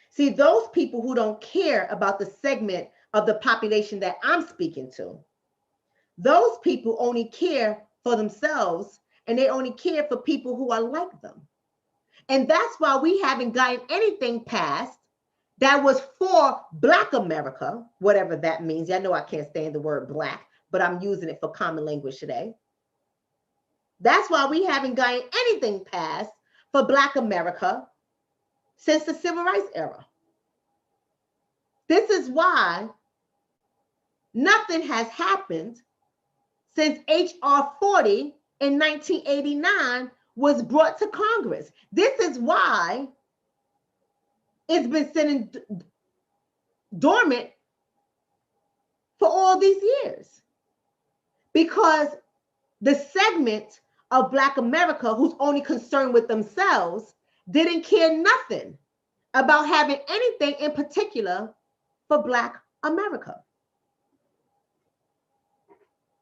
See, those people who don't care about the segment of the population that I'm speaking to, those people only care for themselves, and they only care for people who are like them. And that's why we haven't gotten anything passed that was for Black America, whatever that means. I know I can't stand the word Black, but I'm using it for common language today. That's why we haven't gotten anything passed for Black America since the Civil Rights era. This is why nothing has happened since H.R. 40 in 1989 was brought to Congress. This is why it's been sitting dormant for all these years. Because the segment of Black America who's only concerned with themselves didn't care nothing about having anything in particular for Black America.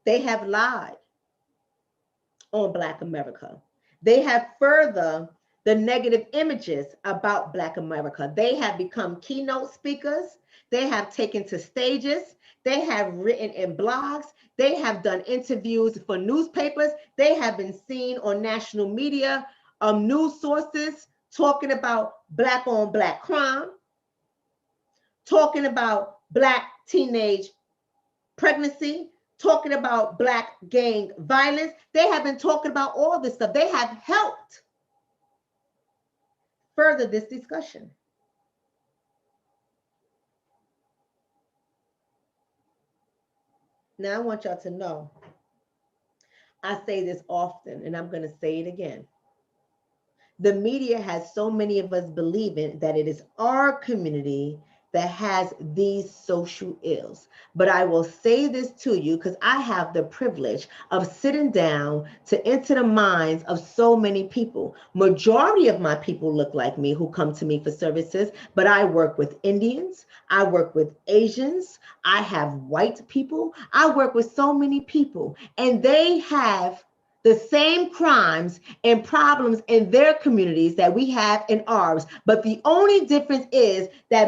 They have lied on Black America. They have furthered the negative images about Black America. They have become keynote speakers. They have taken to stages. They have written in blogs. They have done interviews for newspapers. They have been seen on national media, news sources, talking about Black on Black crime, talking about Black teenage pregnancy, talking about Black gang violence. They have been talking about all this stuff. They have helped further this discussion. Now I want y'all to know, I say this often and I'm going to say it again. The media has so many of us believing that it is our community that has these social ills. But I will say this to you because I have the privilege of sitting down to enter the minds of so many people. Majority of my people look like me who come to me for services, but I work with Indians, I work with Asians, I have white people, I work with so many people, and they have the same crimes and problems in their communities that we have in ours. But the only difference is that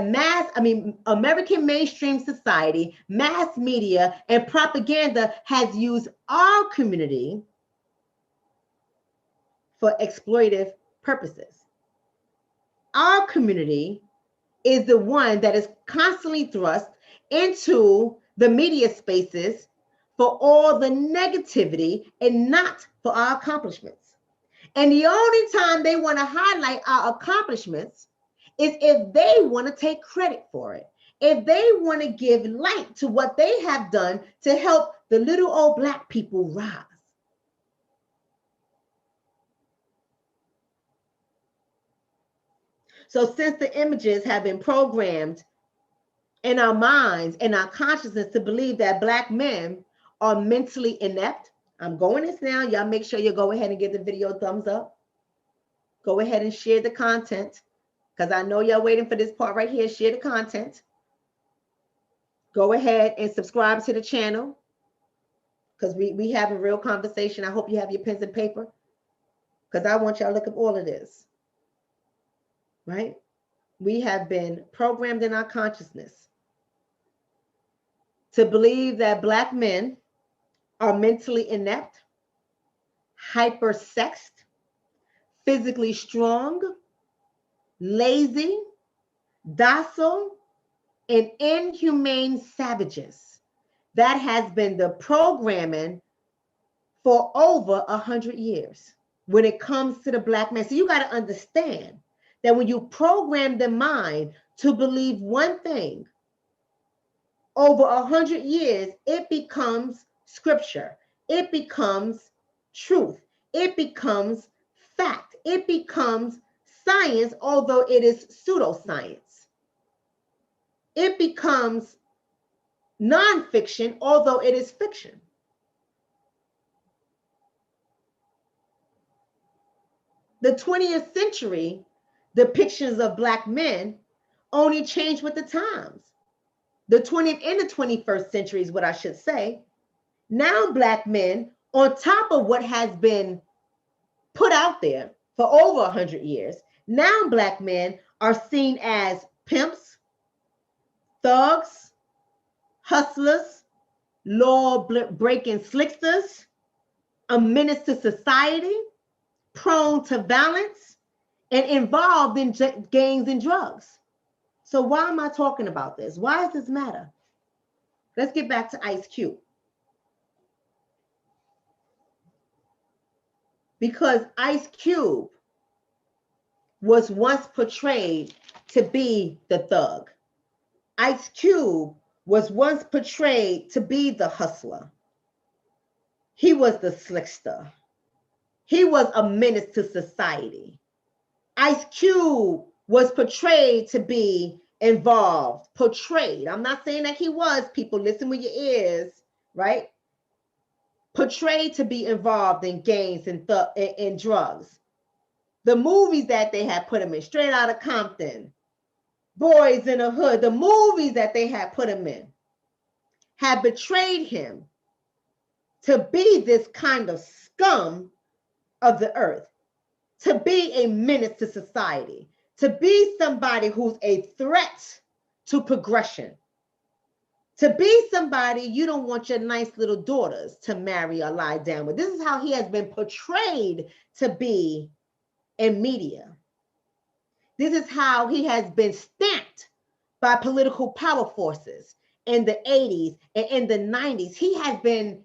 American mainstream society, mass media, and propaganda has used our community for exploitive purposes. Our community is the one that is constantly thrust into the media spaces for all the negativity and not for our accomplishments. And the only time they want to highlight our accomplishments is if they want to take credit for it. If they want to give light to what they have done to help the little old Black people rise. So since the images have been programmed in our minds and our consciousness to believe that Black men are mentally inept. I'm going this now. Y'all make sure you go ahead and give the video a thumbs up. Go ahead and share the content because I know y'all waiting for this part right here. Share the content. Go ahead and subscribe to the channel because we have a real conversation. I hope you have your pens and paper because I want y'all to look up all of this, right? We have been programmed in our consciousness to believe that Black men are mentally inept, hypersexed, physically strong, lazy, docile, and inhumane savages. That has been the programming for over 100 years when it comes to the Black man. So you got to understand that when you program the mind to believe one thing, over 100 years, it becomes scripture. It becomes truth. It becomes fact. It becomes science, although it is pseudoscience. It becomes nonfiction, although it is fiction. The 20th century depictions of Black men only changed with the times. The 20th and the 21st century is what I should say. Now black men, on top of what has been put out there for over 100 years, now black men are seen as pimps, thugs, hustlers, law-breaking slicksters, a menace to society, prone to violence, and involved in gangs and drugs. So why am I talking about this? Why does this matter? Let's get back to Ice Cube. Because Ice Cube was once portrayed to be the thug. Ice Cube was once portrayed to be the hustler. He was the slickster. He was a menace to society. Ice Cube was portrayed to be involved, portrayed. I'm not saying that he was, people, listen with your ears, right? Portrayed to be involved in gangs and drugs. The movies that they had put him in, Straight Outta Compton, Boys in the Hood, the movies that they had put him in had betrayed him to be this kind of scum of the earth, to be a menace to society, to be somebody who's a threat to progression, to be somebody you don't want your nice little daughters to marry or lie down with. This is how he has been portrayed to be in media. This is how he has been stamped by political power forces in the 80s and in the 90s. He has been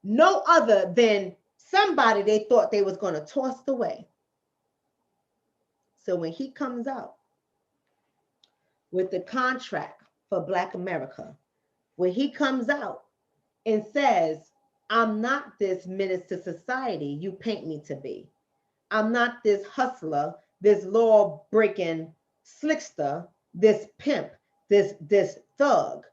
no other than somebody they thought they was going to toss away. So when he comes out with the contract for Black America, when he comes out and says, I'm not this menace to society you paint me to be. I'm not this hustler, this law-breaking slickster, this pimp, this thug,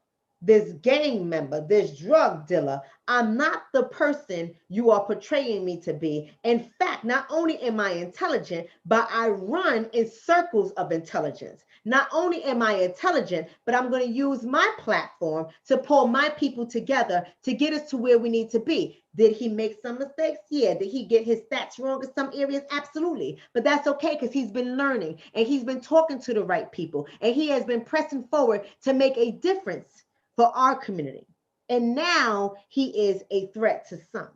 this gang member, this drug dealer. I'm not the person you are portraying me to be. In fact, not only am I intelligent, but I run in circles of intelligence. Not only am I intelligent, but I'm going to use my platform to pull my people together to get us to where we need to be. Did he make some mistakes? Yeah. Did he get his stats wrong in some areas? Absolutely. But that's okay, because he's been learning and he's been talking to the right people and he has been pressing forward to make a difference for our community. And now he is a threat to some.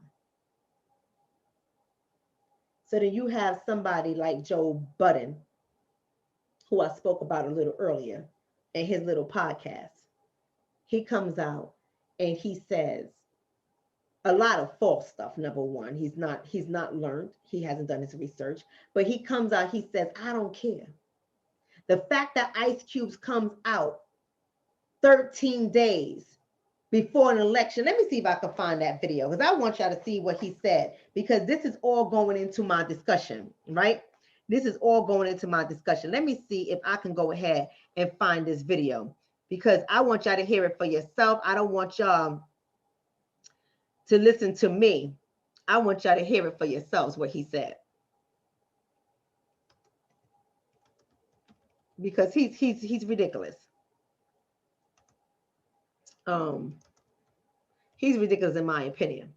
So then you have somebody like Joe Budden, who I spoke about a little earlier in his little podcast. He comes out and he says a lot of false stuff. Number one, he's not learned. He hasn't done his research, but he comes out, he says, I don't care. The fact that Ice Cube comes out 13 days before an election. Let me see if I can find that video, because I want y'all to see what he said, because this is all going into my discussion, right? This is all going into my discussion. Let me see if I can go ahead and find this video, because I want y'all to hear it for yourself. I don't want y'all to listen to me. I want y'all to hear it for yourselves, what he said. Because he's ridiculous. He's ridiculous in my opinion.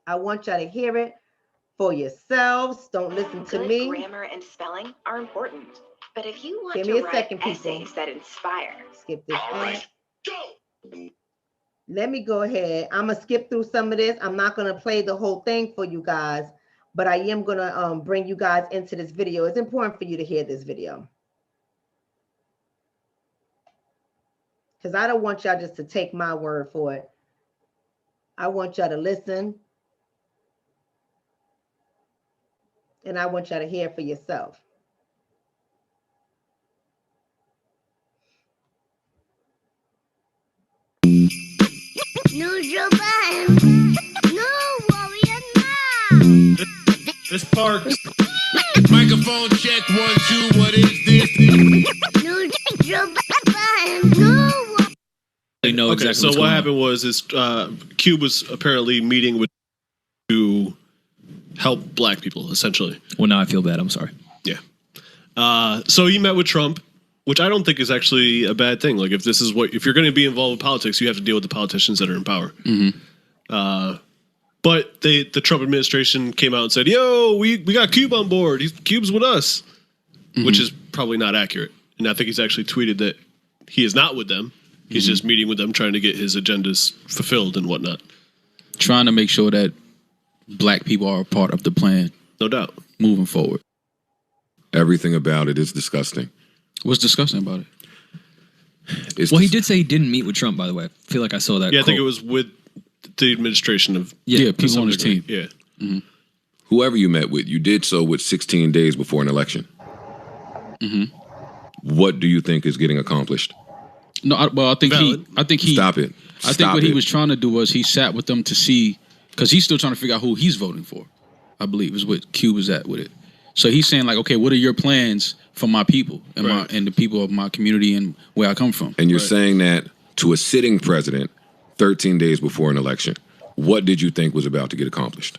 I want y'all to hear it for yourselves. Don't listen to me. Grammar and spelling are important, but if you want Give to me a write second, people. essays that inspire, Skip this. All right, go. Let me go ahead. I'm gonna skip through some of this. I'm not gonna play the whole thing for you guys, but I am gonna bring you guys into this video. It's important for you to hear this video, because I don't want y'all just to take my word for it. I want y'all to listen, and I want y'all to hear for yourself. No Joe Budden, no warrior now. This Parks. Microphone check 1 2. What is this? No Joe Budden, no. They know Okay, exactly so what's what going happened was this Cube was apparently meeting with to help black people, essentially. on. Well, now I feel bad. I'm sorry. Yeah. So he met with Trump, which I don't think is actually a bad thing. Like, if you're going to be involved with politics, you have to deal with the politicians that are in power. Mm-hmm. But the Trump administration came out and said, "Yo, we got Cube on board. Cube's with us," which is probably not accurate. And I think he's actually tweeted that he is not with them. He's just meeting with them, trying to get his agendas fulfilled and whatnot. Trying to make sure that black people are a part of the plan. No doubt. Moving forward. Everything about it is disgusting. What's disgusting about it? Well, he did say he didn't meet with Trump, by the way. I feel like I saw that. Yeah, I think it was with the administration of people on his team. Yeah. Mm-hmm. Whoever you met with, you did so with 16 days before an election. Mm-hmm. What do you think is getting accomplished? No, I think he. Stop it. I think what he was trying to do was he sat with them to see, because he's still trying to figure out who he's voting for. I believe is what Cube is at with it. So he's saying like, okay, what are your plans for my people and and the people of my community and where I come from? And you're saying that to a sitting president 13 days before an election. What did you think was about to get accomplished?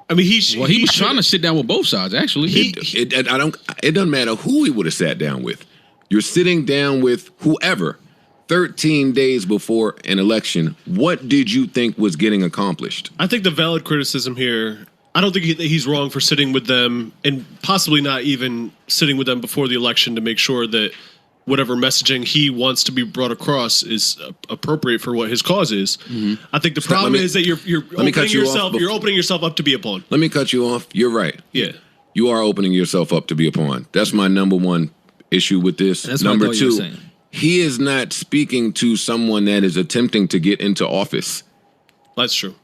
I mean, he was trying to sit down with both sides. Actually, it doesn't matter who he would have sat down with. You're sitting down with whoever 13 days before an election. What did you think was getting accomplished? I think the valid criticism here, I don't think he's wrong for sitting with them and possibly not even sitting with them before the election to make sure that whatever messaging he wants to be brought across is appropriate for what his cause is. Mm-hmm. I think the problem is that you're opening yourself up to be a pawn. Let me cut you off. You're right. Yeah. You are opening yourself up to be a pawn. That's my number one issue with this. That's number what I thought you were two, saying. he is not speaking to someone that is attempting to get into office. That's true.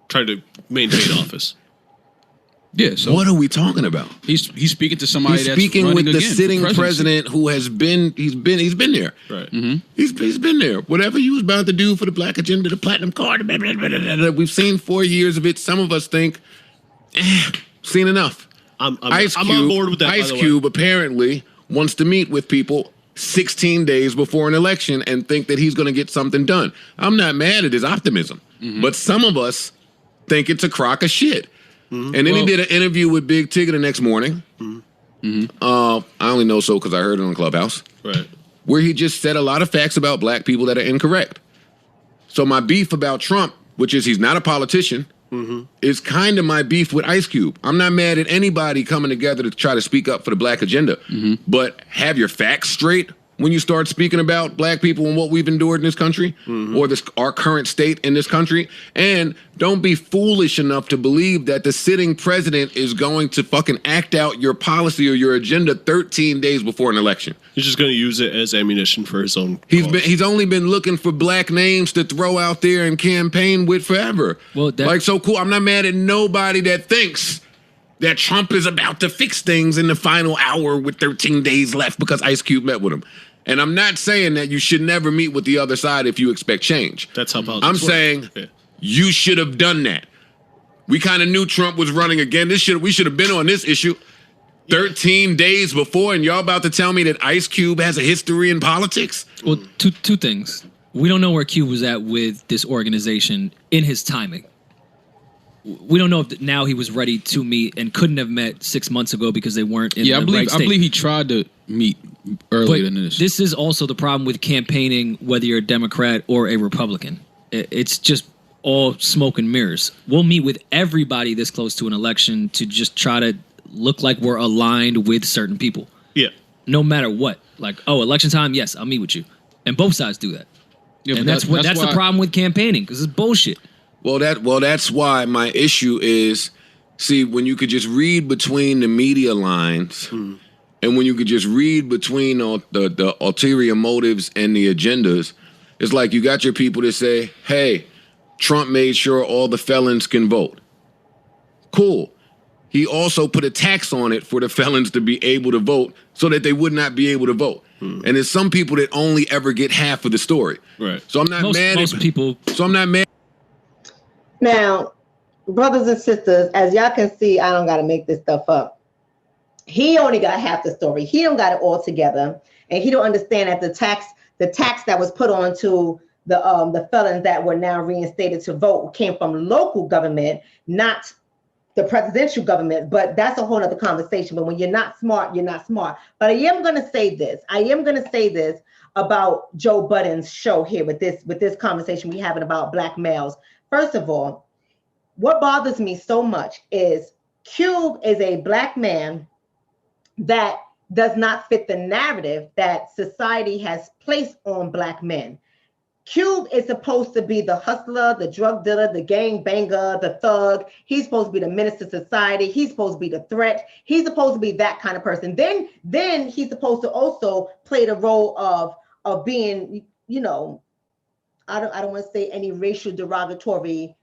Trying to maintain office. Yeah. So what are we talking about? He's speaking to somebody. He's that's speaking with the sitting presidency. president who has been. He's been there. Right. Mm-hmm. He's been there. Whatever he was about to do for the black agenda, the platinum card. Blah, blah, blah, blah, blah. We've seen 4 years of it. Some of us think, seen enough. I'm on board with that. Ice Cube apparently wants to meet with people 16 days before an election and think that he's going to get something done. I'm not mad at his optimism, but some of us think it's a crock of shit. Mm-hmm. And then he did an interview with Big Tigger the next morning. Mm-hmm. I only know so because I heard it on Clubhouse. Right. Where he just said a lot of facts about black people that are incorrect. So my beef about Trump, which is he's not a politician, is kind of my beef with Ice Cube. I'm not mad at anybody coming together to try to speak up for the black agenda, but have your facts straight when you start speaking about black people and what we've endured in this country or our current state in this country. And don't be foolish enough to believe that the sitting president is going to fucking act out your policy or your agenda 13 days before an election. He's just going to use it as ammunition for his own cause. He's only been looking for black names to throw out there and campaign with forever. Well, so cool. I'm not mad at nobody that thinks that Trump is about to fix things in the final hour with 13 days left because Ice Cube met with him. And I'm not saying that you should never meet with the other side if you expect change. That's how politics I'm work. saying you should have done that. We kind of knew Trump was running again. We should have been on this issue 13 days before, and y'all about to tell me that Ice Cube has a history in politics? Well, two things. We don't know where Cube was at with this organization in his timing. We don't know if now he was ready to meet and couldn't have met 6 months ago because they weren't in the right state. I believe he tried to meet earlier than this. This is also the problem with campaigning, whether you're a Democrat or a Republican. It's just all smoke and mirrors. We'll meet with everybody this close to an election to just try to look like we're aligned with certain people. Yeah. No matter what. Like, oh, election time, yes, I'll meet with you. And both sides do that. Yeah, and that's the problem with campaigning, because it's bullshit. Well, that's why my issue is, see, when you could just read between the media lines and when you could just read between the ulterior motives and the agendas, it's like you got your people that say, hey, Trump made sure all the felons can vote. Cool. He also put a tax on it for the felons to be able to vote so that they would not be able to vote. And there's some people that only ever get half of the story. Right. So I'm not mad at people. So I'm not mad. Now, brothers and sisters, as y'all can see, I don't got to make this stuff up. He only got half the story. He don't got it all together, and he don't understand that the tax that was put on to the felons that were now reinstated to vote came from local government, not the presidential government. But that's a whole other conversation. But when you're not smart, you're not smart. But I am going to say this. about Joe Budden's show here with this conversation we having about black males. First of all, what bothers me so much is Cube is a black man that does not fit the narrative that society has placed on black men. Cube is supposed to be the hustler, the drug dealer, the gang banger, the thug. He's supposed to be the menace to society. He's supposed to be the threat. He's supposed to be that kind of person. Then he's supposed to also play the role of being, you know, I don't want to say any racial derogatory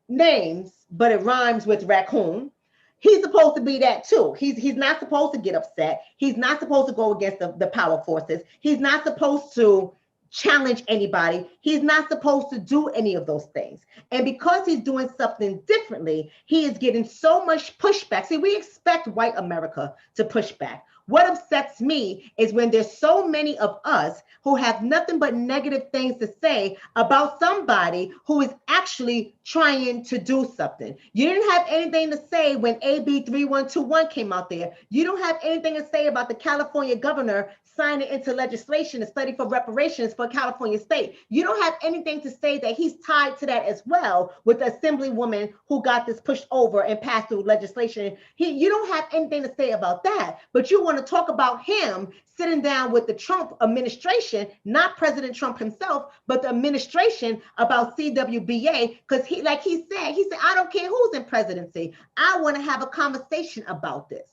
names, but it rhymes with raccoon. He's supposed to be that too. He's not supposed to get upset. He's not supposed to go against the power forces. He's not supposed to challenge anybody. He's not supposed to do any of those things. And because he's doing something differently, he is getting so much pushback. See, we expect white America to push back. What upsets me is when there's so many of us who have nothing but negative things to say about somebody who is actually trying to do something. You didn't have anything to say when AB 3121 came out there. You don't have anything to say about the California governor signing into legislation to study for reparations for California state. You don't have anything to say that he's tied to that as well with the assemblywoman who got this pushed over and passed through legislation. You don't have anything to say about that, but you want to talk about him sitting down with the Trump administration, not President Trump himself, but the administration about CWBA, because he said, I don't care who's in presidency. I want to have a conversation about this.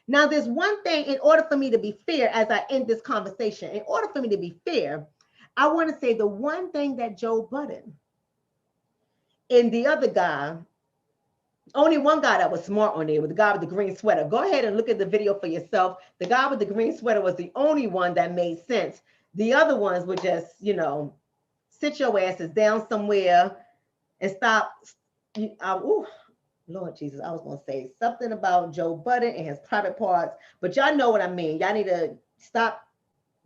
Now, there's one thing, in order for me to be fair, as I end this conversation, in order for me to be fair, I want to say the one thing that Joe Budden and the other guy, only one guy that was smart on there was the guy with the green sweater. Go ahead and look at the video for yourself. The guy with the green sweater was the only one that made sense. The other ones were just, you know, sit your asses down somewhere and stop. Lord Jesus, I was going to say something about Joe Budden and his private parts, but y'all know what I mean. Y'all need to stop.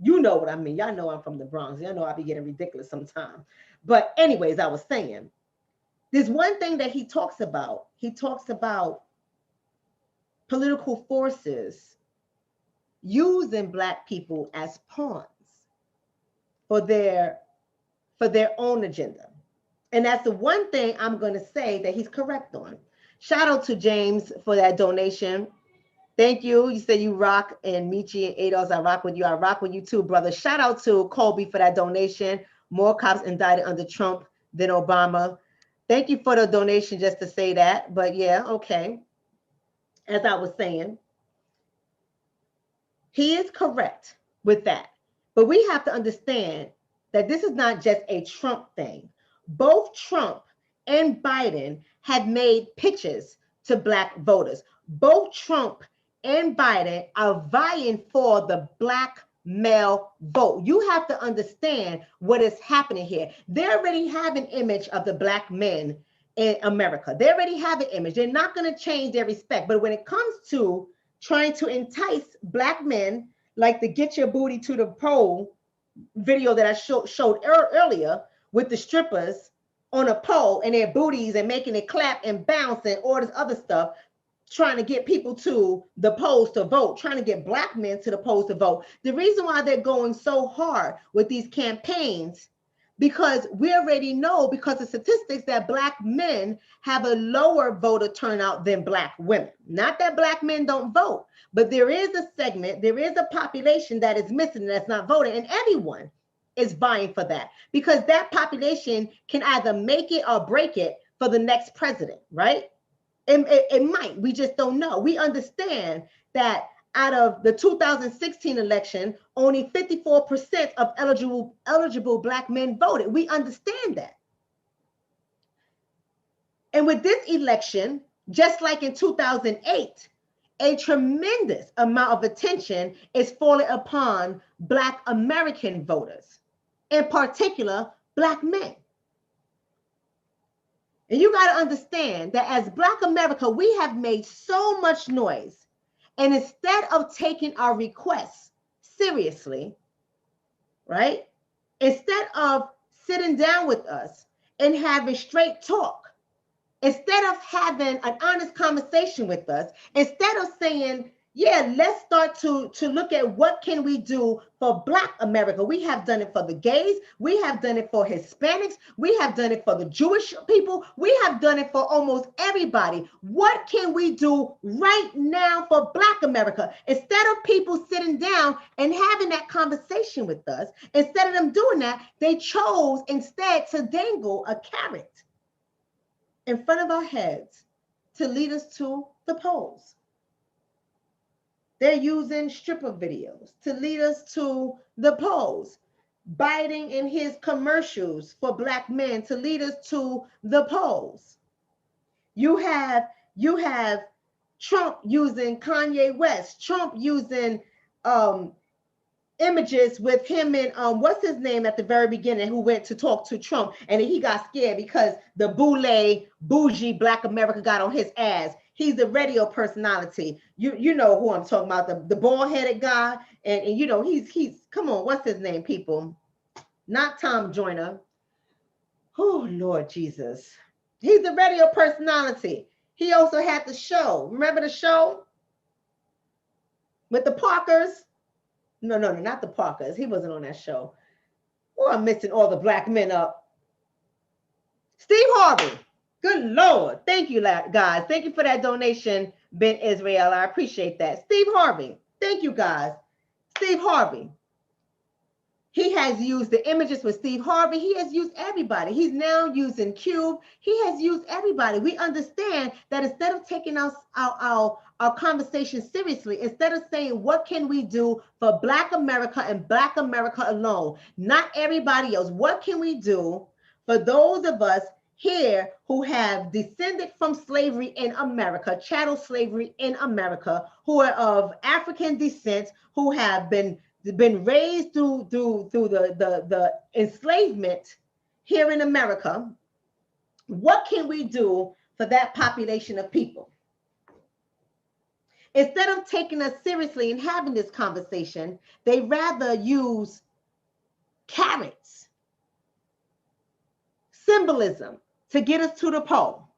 You know what I mean. Y'all know I'm from the Bronx. Y'all know I be getting ridiculous sometimes. But anyways, I was saying, there's one thing that he talks about. He talks about political forces using Black people as pawns for their own agenda. And that's the one thing I'm going to say that he's correct on. Shout out to James for that donation. Thank you. You said you rock, and Michi and Ados, I rock with you. I rock with you too, brother. Shout out to Colby for that donation. More cops indicted under Trump than Obama. Thank you for the donation, just to say that. But yeah, okay. As I was saying, he is correct with that. But we have to understand that this is not just a Trump thing. Both Trump and Biden have made pitches to Black voters. Both Trump and Biden are vying for the Black male vote. You have to understand what is happening here. They already have an image of the Black men in America. They already have an image. They're not going to change their respect. But when it comes to trying to entice Black men, like the Get Your Booty to the Pole video that I showed earlier with the strippers on a pole and their booties and making it clap and bounce and all this other stuff, trying to get people to the polls to vote, trying to get Black men to the polls to vote. The reason why they're going so hard with these campaigns, because we already know, because of statistics, that Black men have a lower voter turnout than Black women. Not that Black men don't vote, but there is a segment, there is a population that is missing, that's not voting, and everyone is vying for that, because that population can either make it or break it for the next president, right? It might, we just don't know. We understand that out of the 2016 election, only 54% of eligible Black men voted. We understand that. And with this election, just like in 2008, a tremendous amount of attention is falling upon Black American voters, in particular, Black men. And you got to understand that as Black America, we have made so much noise. And instead of taking our requests seriously, right? Instead of sitting down with us and having straight talk, instead of having an honest conversation with us, instead of saying, Yeah, let's start to look at what can we do for Black America. We have done it for the gays. We have done it for Hispanics. We have done it for the Jewish people. We have done it for almost everybody. What can we do right now for Black America? Instead of people sitting down and having that conversation with us, instead of them doing that, they chose instead to dangle a carrot in front of our heads to lead us to the polls. They're using stripper videos to lead us to the polls. Biden in his commercials for Black men to lead us to the polls. You have Trump using Kanye West, Trump using images with him and what's his name at the very beginning who went to talk to Trump, and he got scared because the bougie Black America got on his ass. He's a radio personality. You know who I'm talking about, the bald-headed guy, and you know he's come on, what's his name, people? Not Tom Joyner. Oh Lord Jesus. He's a radio personality. He also had the show. Remember the show with the Parkers? No, not the Parkers. He wasn't on that show. Oh, I'm mixing all the Black men up. Steve Harvey. Good Lord. Thank you, guys. Thank you for that donation, Ben Israel. I appreciate that. Steve Harvey. Thank you, guys. Steve Harvey. He has used the images with Steve Harvey. He has used everybody. He's now using Cube. He has used everybody. We understand that instead of taking our conversation seriously, instead of saying, what can we do for Black America and Black America alone, not everybody else, what can we do for those of us here who have descended from slavery in America, chattel slavery in America, who are of African descent, who have been raised through the enslavement here in America? What can we do for that population of people? Instead of taking us seriously and having this conversation, they rather use carrots, symbolism to get us to the poll.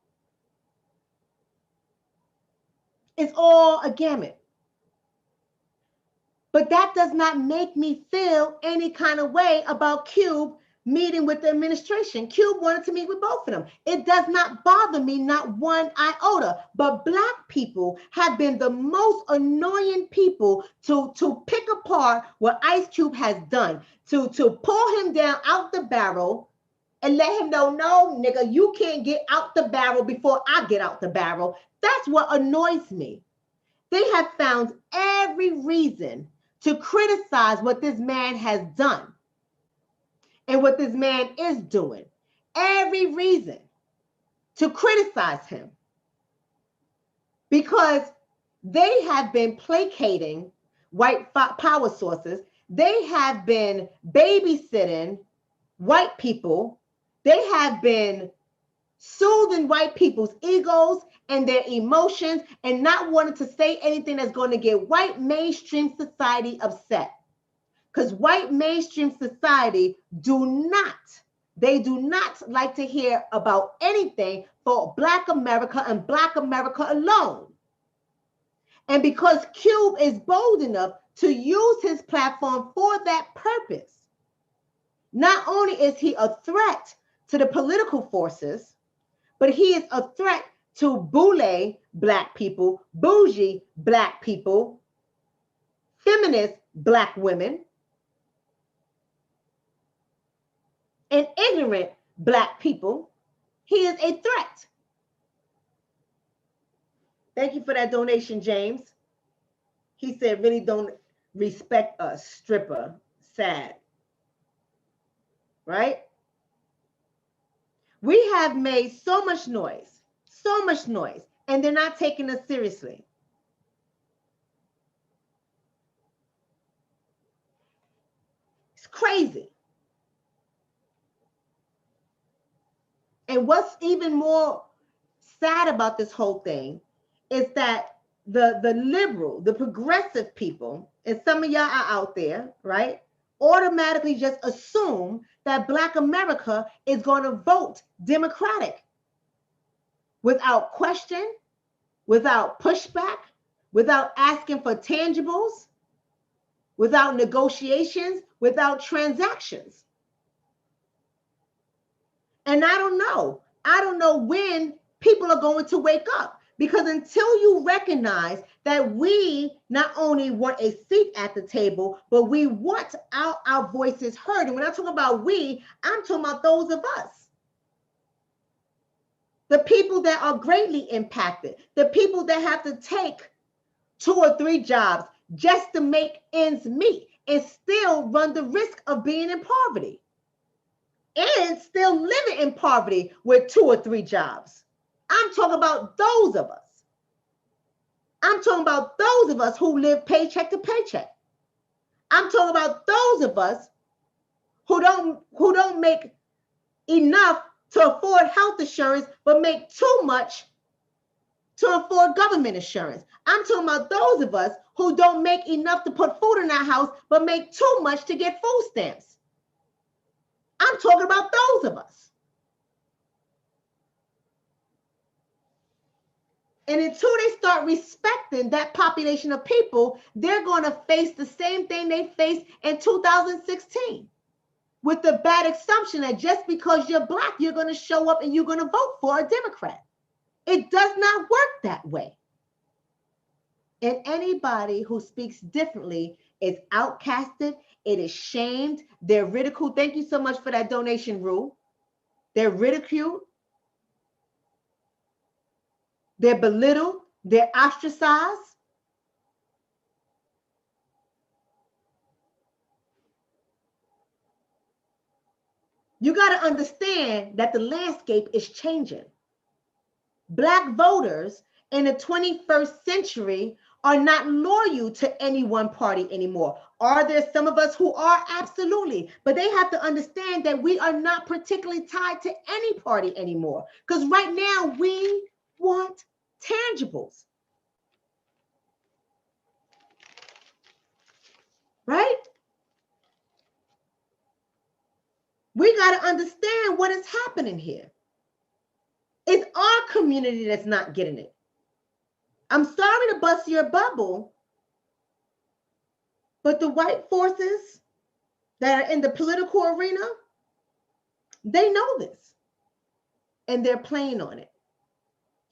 It's all a gamut. But that does not make me feel any kind of way about Cube meeting with the administration. Cube wanted to meet with both of them. It does not bother me, not one iota. But Black people have been the most annoying people to pick apart what Ice Cube has done, to pull him down out the barrel and let him know, no, nigga, you can't get out the barrel before I get out the barrel. That's what annoys me. They have found every reason to criticize what this man has done and what this man is doing. Every reason to criticize him, because they have been placating white power sources. They have been babysitting white people. They have been soothing white people's egos and their emotions and not wanting to say anything that's going to get white mainstream society upset. Because white mainstream society do not like to hear about anything for Black America and Black America alone. And because Cube is bold enough to use his platform for that purpose, not only is he a threat to the political forces, but he is a threat to boule Black people, bougie Black people, feminist Black women, and ignorant Black people. He is a threat. Thank you for that donation, James. He said, really don't respect us, stripper, sad. Right? We have made so much noise, and they're not taking us seriously. It's crazy. And what's even more sad about this whole thing is that the liberal, the progressive people, and some of y'all are out there, right, automatically just assume that Black America is going to vote Democratic without question, without pushback, without asking for tangibles, without negotiations, without transactions. And I don't know when people are going to wake up, because until you recognize that we not only want a seat at the table, but we want our voices heard. And when I talk about we, I'm talking about those of us. The people that are greatly impacted, the people that have to take 2 or 3 jobs just to make ends meet and still run the risk of being in poverty and still living in poverty with 2 or 3 jobs. I'm talking about those of us. I'm talking about those of us who live paycheck to paycheck. I'm talking about those of us who don't make enough to afford health insurance, but make too much to afford government insurance. I'm talking about those of us who don't make enough to put food in our house, but make too much to get food stamps. I'm talking about those of us. And until they start respecting that population of people, they're going to face the same thing they faced in 2016, with the bad assumption that just because you're Black, you're going to show up and you're going to vote for a Democrat. It does not work that way. And anybody who speaks differently is outcasted, it is shamed, they're ridiculed. Thank you so much for that donation, Rue. They're ridiculed, they're belittled, they're ostracized. You got to understand that the landscape is changing. Black voters in the 21st century are not loyal to any one party anymore. Are there some of us who are? Absolutely. But they have to understand that we are not particularly tied to any party anymore. Because right now we want tangibles. Right? We got to understand what is happening here. It's our community that's not getting it. I'm sorry to bust your bubble, but the white forces that are in the political arena, they know this, and they're playing on it.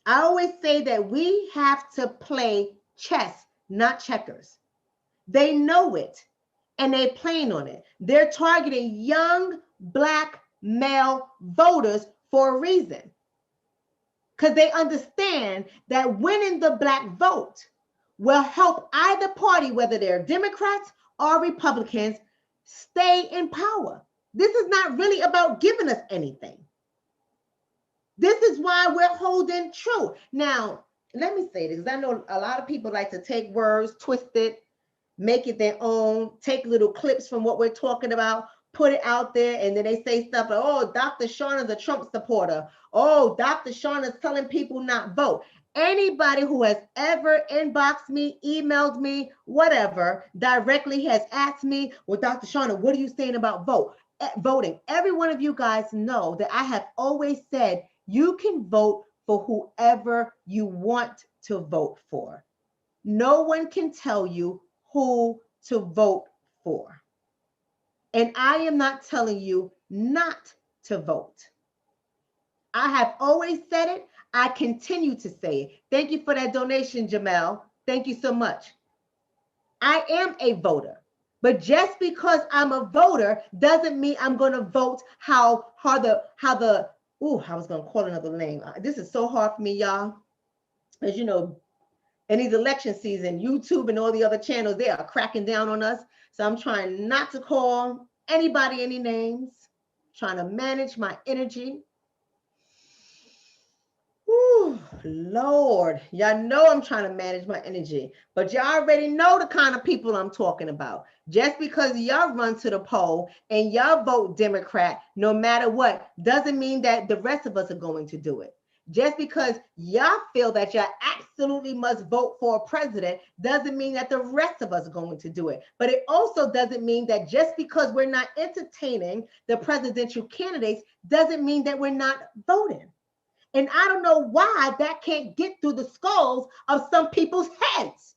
I always say that we have to play chess, not checkers. They know it, and they're playing on it. They're targeting young Black male voters for a reason, because they understand that winning the Black vote will help either party, whether they're Democrats or Republicans, stay in power. This is not really about giving us anything. This is why we're holding true. Now, let me say this, because I know a lot of people like to take words, twist it, make it their own, take little clips from what we're talking about, put it out there, and then they say stuff like, oh, Dr. Shonna's a Trump supporter. Oh, Dr. Shonna's telling people not vote. Anybody who has ever inboxed me, emailed me, whatever, directly has asked me, well, Dr. Shonna, what are you saying about voting? Every one of you guys know that I have always said you can vote for whoever you want to vote for. No one can tell you who to vote for. And I am not telling you not to vote. I have always said it. I continue to say it. Thank you for that donation, Jamel. Thank you so much. I am a voter, but just because I'm a voter doesn't mean I'm going to vote how the I was going to call another name. This is so hard for me, y'all. As you know, in these election season, YouTube and all the other channels, they are cracking down on us. So I'm trying not to call anybody any names, trying to manage my energy. Whew, Lord, y'all know I'm trying to manage my energy, but y'all already know the kind of people I'm talking about. Just because y'all run to the poll and y'all vote Democrat, no matter what, doesn't mean that the rest of us are going to do it. Just because y'all feel that y'all absolutely must vote for a president doesn't mean that the rest of us are going to do it. But it also doesn't mean that just because we're not entertaining the presidential candidates doesn't mean that we're not voting. And I don't know why that can't get through the skulls of some people's heads.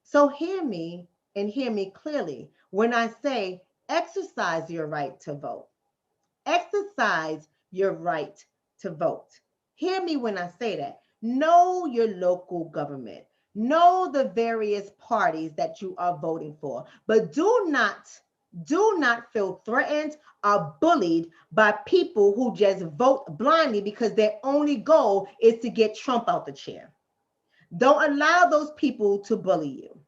So hear me and hear me clearly when I say exercise your right to vote. Exercise your right to vote. Hear me when I say that. Know your local government. Know the various parties that you are voting for, but do not feel threatened or bullied by people who just vote blindly because their only goal is to get Trump out the chair. Don't allow those people to bully you.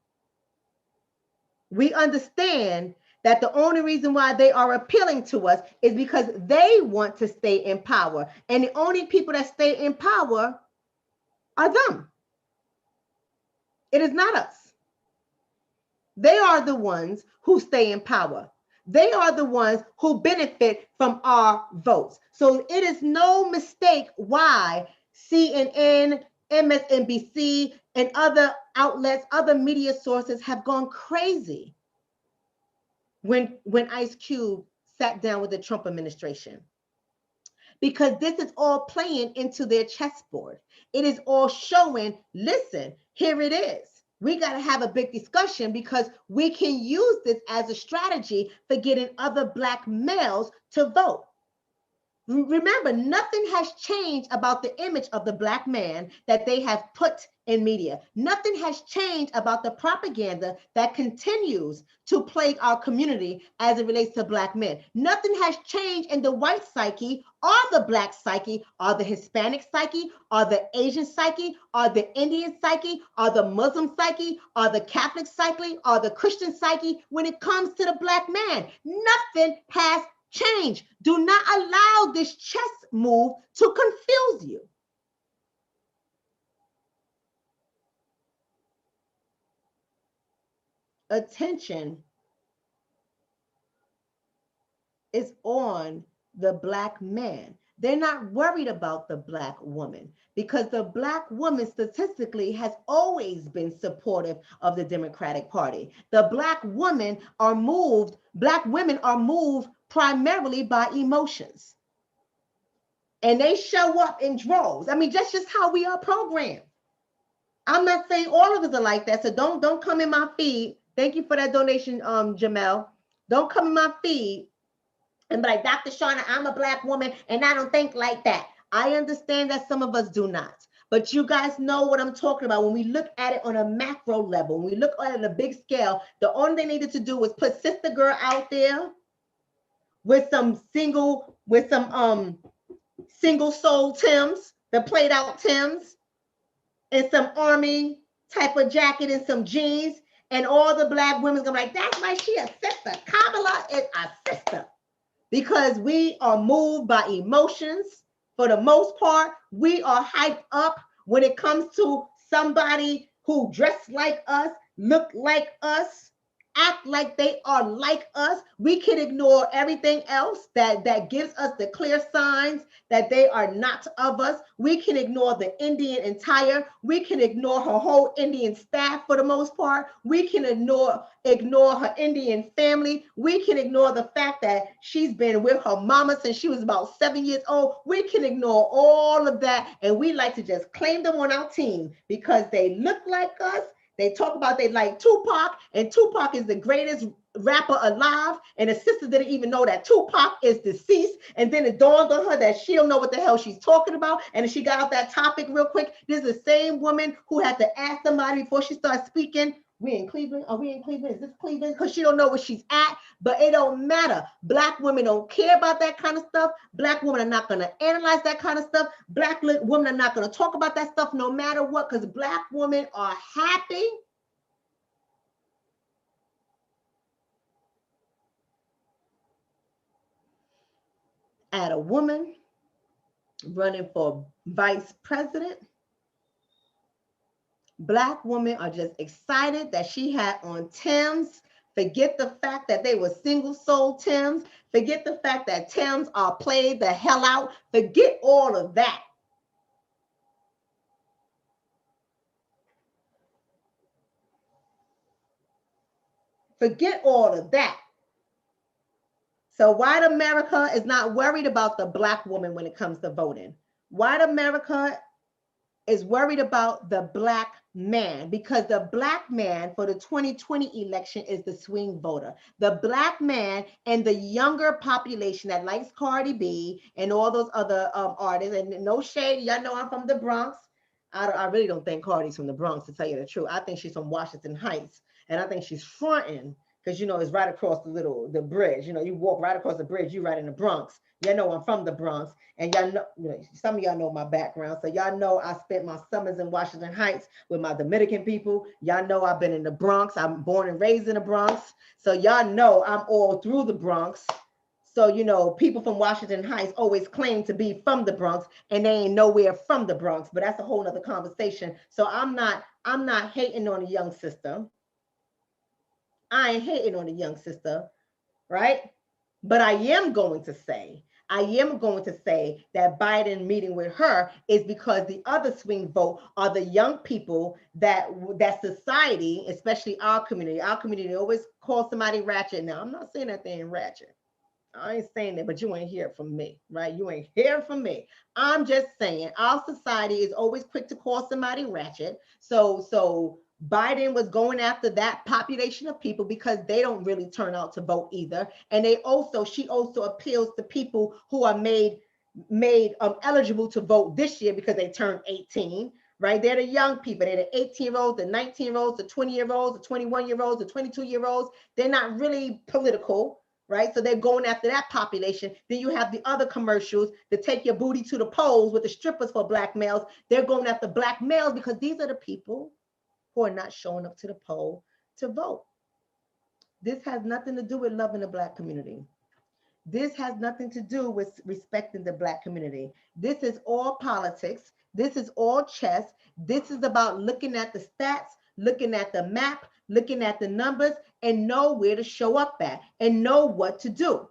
We understand that the only reason why they are appealing to us is because they want to stay in power. And the only people that stay in power are them. It is not us. They are the ones who stay in power. They are the ones who benefit from our votes. So it is no mistake why CNN, MSNBC, and other outlets, other media sources have gone crazy when Ice Cube sat down with the Trump administration. Because this is all playing into their chessboard. It is all showing, listen, here it is. We got to have a big discussion because we can use this as a strategy for getting other Black males to vote. Remember, nothing has changed about the image of the Black man that they have put in media. Nothing has changed about the propaganda that continues to plague our community as it relates to Black men. Nothing has changed in the white psyche or the Black psyche or the Hispanic psyche or the Asian psyche or the Indian psyche or the Muslim psyche or the Catholic psyche or the Christian psyche when it comes to the Black man. Nothing has changed. Do not allow this chess move to confuse you. Attention is on the Black man. They're not worried about the Black woman because the Black woman statistically has always been supportive of the Democratic Party. The Black women are moved primarily by emotions. And they show up in droves. I mean, that's just how we are programmed. I'm not saying all of us are like that, so don't come in my feed. Thank you for that donation, Jamel. Don't come in my feed and be like, Dr. Shonna, I'm a Black woman and I don't think like that. I understand that some of us do not. But you guys know what I'm talking about. When we look at it on a macro level, when we look at it on a big scale, the only thing they needed to do was put Sister Girl out there with some single soul Tims, the played out Tims, and some army type of jacket and some jeans, and all the Black women's gonna be like, that's why she a sister. Kamala is a sister. Because we are moved by emotions for the most part. We are hyped up when it comes to somebody who dressed like us, look like us, act like they are like us. We can ignore everything else that gives us the clear signs that they are not of us. We can ignore the Indian attire. We can ignore her whole Indian staff for the most part. We can ignore her Indian family. We can ignore the fact that she's been with her mama since she was about 7 years old. We can ignore all of that, and we like to just claim them on our team because they look like us. They talk about they like Tupac, and Tupac is the greatest rapper alive, and the sister didn't even know that Tupac is deceased, and then it dawned on her that she don't know what the hell she's talking about, and she got off that topic real quick. This is the same woman who had to ask somebody before she started speaking, we in Cleveland? Are we in Cleveland? Is this Cleveland? Because she don't know where she's at, but it don't matter. Black women don't care about that kind of stuff. Black women are not going to analyze that kind of stuff. Black women are not going to talk about that stuff no matter what, because Black women are happy at a woman running for vice president. Black women are just excited that she had on Tims. Forget the fact that they were single soul Tims. Forget the fact that Tims are played the hell out. Forget all of that. Forget all of that. So white America is not worried about the black woman when it comes to voting. White America is worried about the black man, because the black man for the 2020 election is the swing voter. The black man and the younger population that likes Cardi B and all those other artists, and no shade, y'all know I'm from the Bronx. I really don't think Cardi's from the Bronx, to tell you the truth. I think she's from Washington Heights, and I think she's fronting because, you know, it's right across the bridge. You know, you walk right across the bridge, you right in the Bronx. Y'all know I'm from the Bronx, and y'all know, you know, some of y'all know my background, so y'all know I spent my summers in Washington Heights with my Dominican people. Y'all know I've been in the Bronx. I'm born and raised in the Bronx, so y'all know I'm all through the Bronx. So, you know, people from Washington Heights always claim to be from the Bronx, and they ain't nowhere from the Bronx, but that's a whole nother conversation. So I'm not hating on a young sister. I ain't hating on a young sister, right? But I am going to say that Biden meeting with her is because the other swing vote are the young people that society, especially our community always calls somebody ratchet. Now, I'm not saying that they ain't ratchet. I ain't saying that, but you ain't hear it from me, right? You ain't hear from me. I'm just saying our society is always quick to call somebody ratchet. So Biden was going after that population of people because they don't really turn out to vote either. And she also appeals to people who are made eligible to vote this year because they turned 18, right? They're the young people. They're the 18-year-olds, the 19-year-olds, the 20-year-olds, the 21-year-olds, the 22-year-olds. They're not really political, right? So they're going after that population. Then you have the other commercials that take your booty to the polls with the strippers for black males. They're going after black males because these are the people who are not showing up to the poll to vote. This has nothing to do with loving the black community. This has nothing to do with respecting the black community. This is all politics. This is all chess. This is about looking at the stats, looking at the map, looking at the numbers, and know where to show up at and know what to do.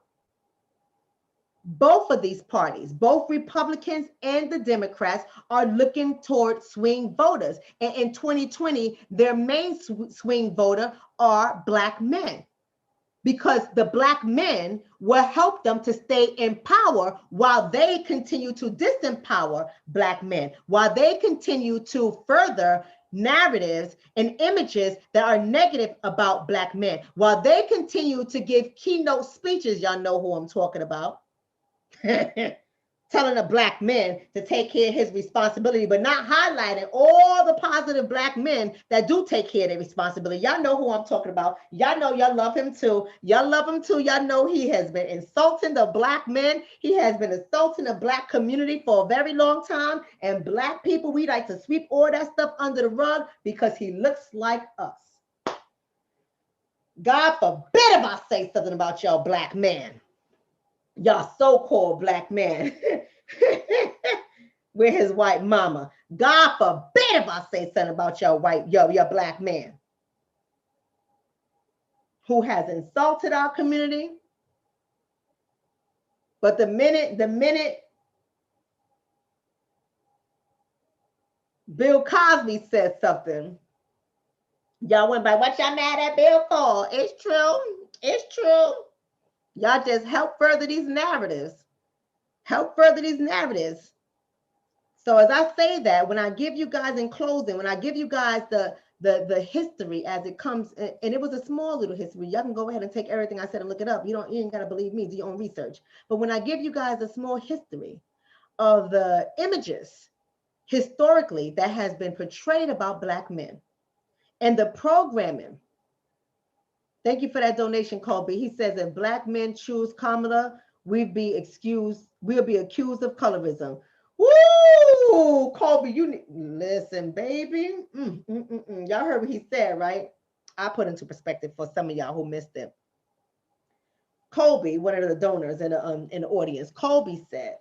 Both of these parties, both Republicans and the Democrats, are looking toward swing voters. And in 2020, their main swing voter are black men, because the black men will help them to stay in power while they continue to disempower black men, while they continue to further narratives and images that are negative about black men, while they continue to give keynote speeches. Y'all know who I'm talking about. Telling a black man to take care of his responsibility, but not highlighting all the positive black men that do take care of their responsibility. Y'all know who I'm talking about. Y'all know y'all love him too. Y'all love him too. Y'all know he has been insulting the black men. He has been insulting the black community for a very long time. And black people, we like to sweep all that stuff under the rug because he looks like us. God forbid if I say something about y'all black men. Y'all so-called black man with his white mama. God forbid if I say something about your black man who has insulted our community. But the minute Bill Cosby said something, y'all went by, what y'all mad at Bill for? It's true. It's true. Y'all just help further these narratives. Help further these narratives. So as I say that, when I give you guys in closing, when I give you guys the history as it comes, and it was a small little history. Y'all can go ahead and take everything I said and look it up. You ain't got to believe me, do your own research. But when I give you guys a small history of the images historically that has been portrayed about black men and the programming. Thank you for that donation, Colby. He says if black men choose Kamala, we'll be accused of colorism. Woo! Colby, listen, baby. Y'all heard what he said, right? I put into perspective for some of y'all who missed it. Colby, one of the donors in the audience, Colby said,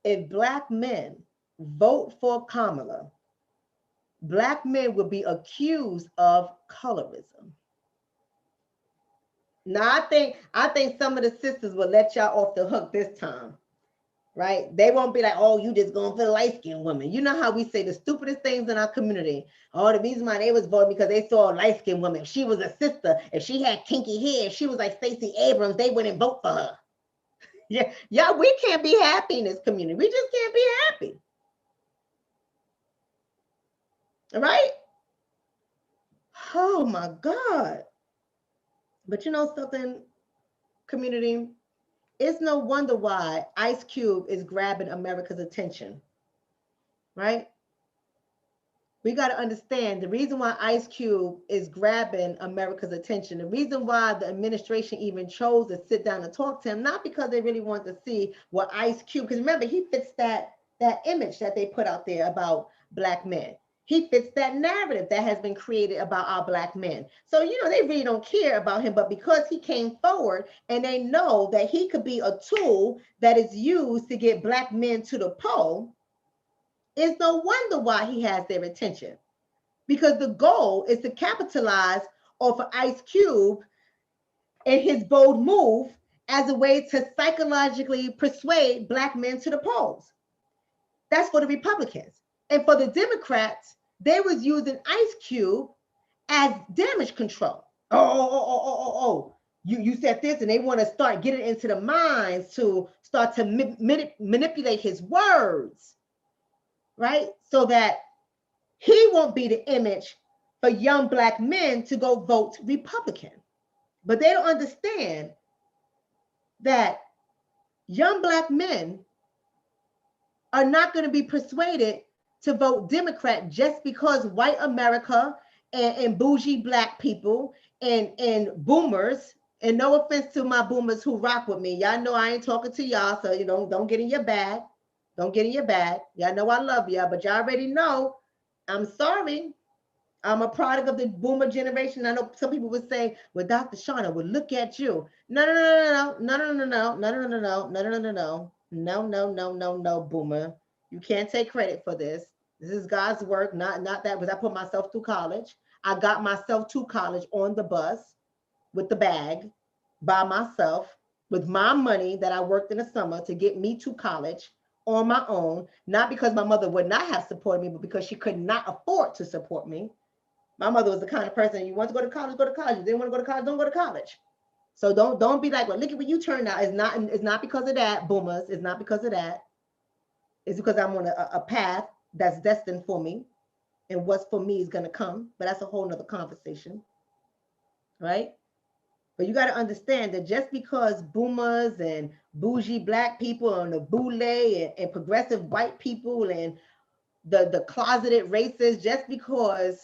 if black men vote for Kamala, black men will be accused of colorism. Now, I think some of the sisters will let y'all off the hook this time, right? They won't be like, oh, you just going for the light-skinned woman. You know how we say the stupidest things in our community. Oh, the reason why they was voting because they saw a light-skinned woman. If she was a sister, if she had kinky hair, if she was like Stacey Abrams, they wouldn't vote for her. Yeah, we can't be happy in this community. We just can't be happy. All right? Oh my God. But you know something, community? It's no wonder why Ice Cube is grabbing America's attention, right? We got to understand the reason why Ice Cube is grabbing America's attention, the reason why the administration even chose to sit down and talk to him, not because they really want to see what Ice Cube, because remember, he fits that image that they put out there about Black men. He fits that narrative that has been created about our Black men. So, you know, they really don't care about him, but because he came forward and they know that he could be a tool that is used to get Black men to the poll, it's no wonder why he has their attention, because the goal is to capitalize off of Ice Cube and his bold move as a way to psychologically persuade Black men to the polls. That's for the Republicans. And for the Democrats, they was using Ice Cube as damage control. You said this, and they want to start getting into the minds to start to manipulate his words, right? So that he won't be the image for young Black men to go vote Republican. But they don't understand that young Black men are not going to be persuaded to vote Democrat just because white America and bougie Black people and boomers, and no offense to my boomers who rock with me, y'all know I ain't talking to y'all, so you don't get in your bag. Don't get in your bag. Y'all know I love y'all, but y'all already know I'm sorry. I'm a product of the boomer generation. I know some people would say, well, Dr. Shonna would look at you. No, boomer. You can't take credit for this. This is God's work, not that, because I put myself through college. I got myself to college on the bus with the bag by myself with my money that I worked in the summer to get me to college on my own, not because my mother would not have supported me, but because she could not afford to support me. My mother was the kind of person, you want to go to college, go to college. You didn't want to go to college, don't go to college. So don't be like, well, look at what you turned out. It's not because of that, boomers. It's not because of that. It's because I'm on a path that's destined for me, and what's for me is going to come. But that's a whole nother conversation, right? But you got to understand that just because boomers and bougie Black people and the boule and progressive white people and the closeted racists, just because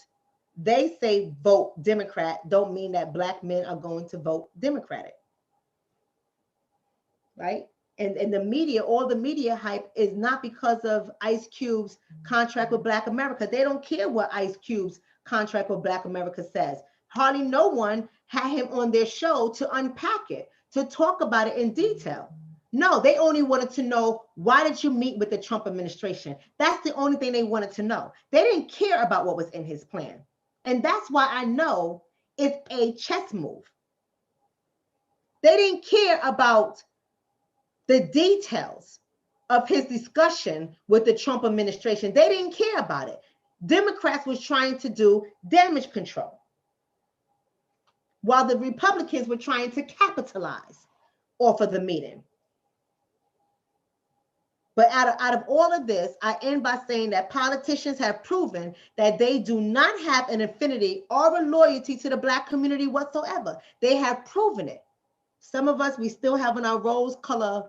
they say vote Democrat, don't mean that Black men are going to vote Democratic, right? And the media, all the media hype is not because of Ice Cube's contract with Black America. They don't care what Ice Cube's contract with Black America says. Hardly no one had him on their show to unpack it, to talk about it in detail. No, they only wanted to know, why did you meet with the Trump administration? That's the only thing they wanted to know. They didn't care about what was in his plan. And that's why I know it's a chess move. They didn't care about the details of his discussion with the Trump administration. They didn't care about it. Democrats was trying to do damage control, while the Republicans were trying to capitalize off of the meeting. But out of all of this, I end by saying that politicians have proven that they do not have an affinity or a loyalty to the Black community whatsoever. They have proven it. Some of us, we still have on our rose-colored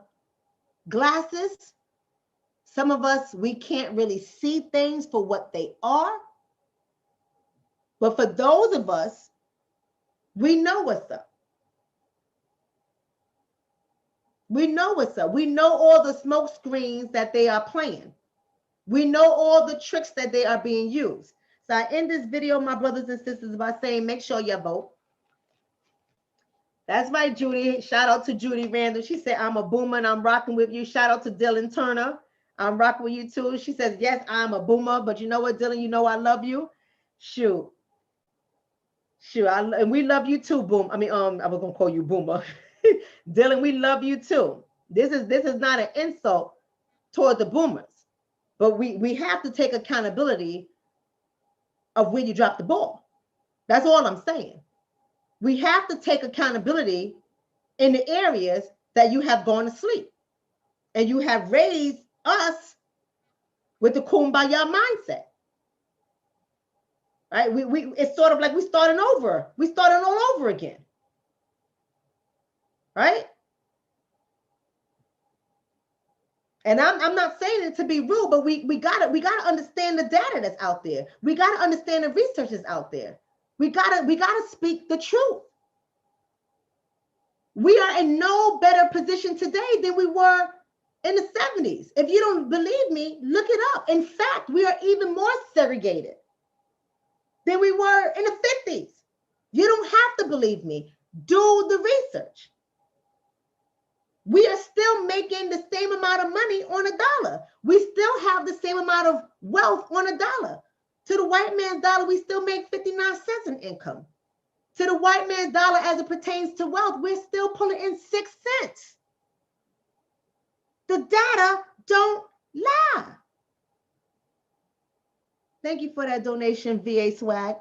glasses. Some of us, we can't really see things for what they are. But for those of us, we know what's up. We know what's up. We know all the smoke screens that they are playing. We know all the tricks that they are being used. So I end this video, my brothers and sisters, by saying, make sure you vote. That's right, Judy. Shout out to Judy Randall. She said, I'm a boomer and I'm rocking with you. Shout out to Dylan Turner. I'm rocking with you too. She says, yes, I'm a boomer, but you know what, Dylan, you know I love you. Shoot, and we love you too, boom. I was gonna call you boomer. Dylan, we love you too. This is not an insult toward the boomers, but we have to take accountability of where you dropped the ball. That's all I'm saying. We have to take accountability in the areas that you have gone to sleep. And you have raised us with the kumbaya mindset. Right? It's sort of like we're starting over. We're starting all over again. Right? And I'm not saying it to be rude, but we gotta understand the data that's out there. We gotta understand the research that's out there. We gotta speak the truth. We are in no better position today than we were in the 70s. If you don't believe me, look it up. In fact, we are even more segregated than we were in the 50s. You don't have to believe me. Do the research. We are still making the same amount of money on a dollar. We still have the same amount of wealth on a dollar. To the white man's dollar, we still make 59 cents in income. To the white man's dollar as it pertains to wealth, we're still pulling in 6 cents. The data don't lie. Thank you for that donation, VA Swag.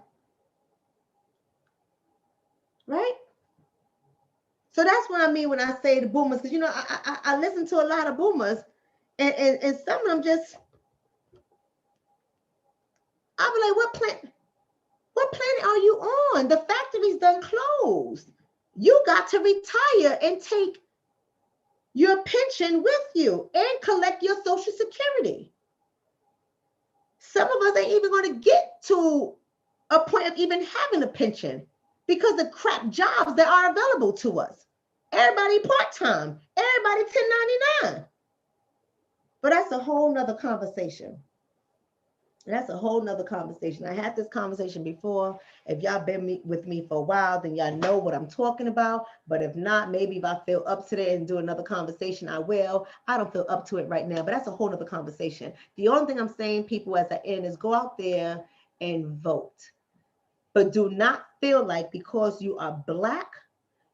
Right? So that's what I mean when I say the boomers, because I listen to a lot of boomers, and some of them just, I'll be like, what planet are you on? The factory's done closed. You got to retire and take your pension with you and collect your Social Security. Some of us ain't even going to get to a point of even having a pension because of crap jobs that are available to us. Everybody part-time, everybody 1099. But that's a whole nother conversation. That's a whole nother conversation. I had this conversation before. If y'all been with me for a while, then y'all know what I'm talking about. But if not, maybe if I feel up to it and do another conversation, I will. I don't feel up to it right now, but that's a whole nother conversation. The only thing I'm saying, people, as I end, is go out there and vote. But do not feel like because you are Black,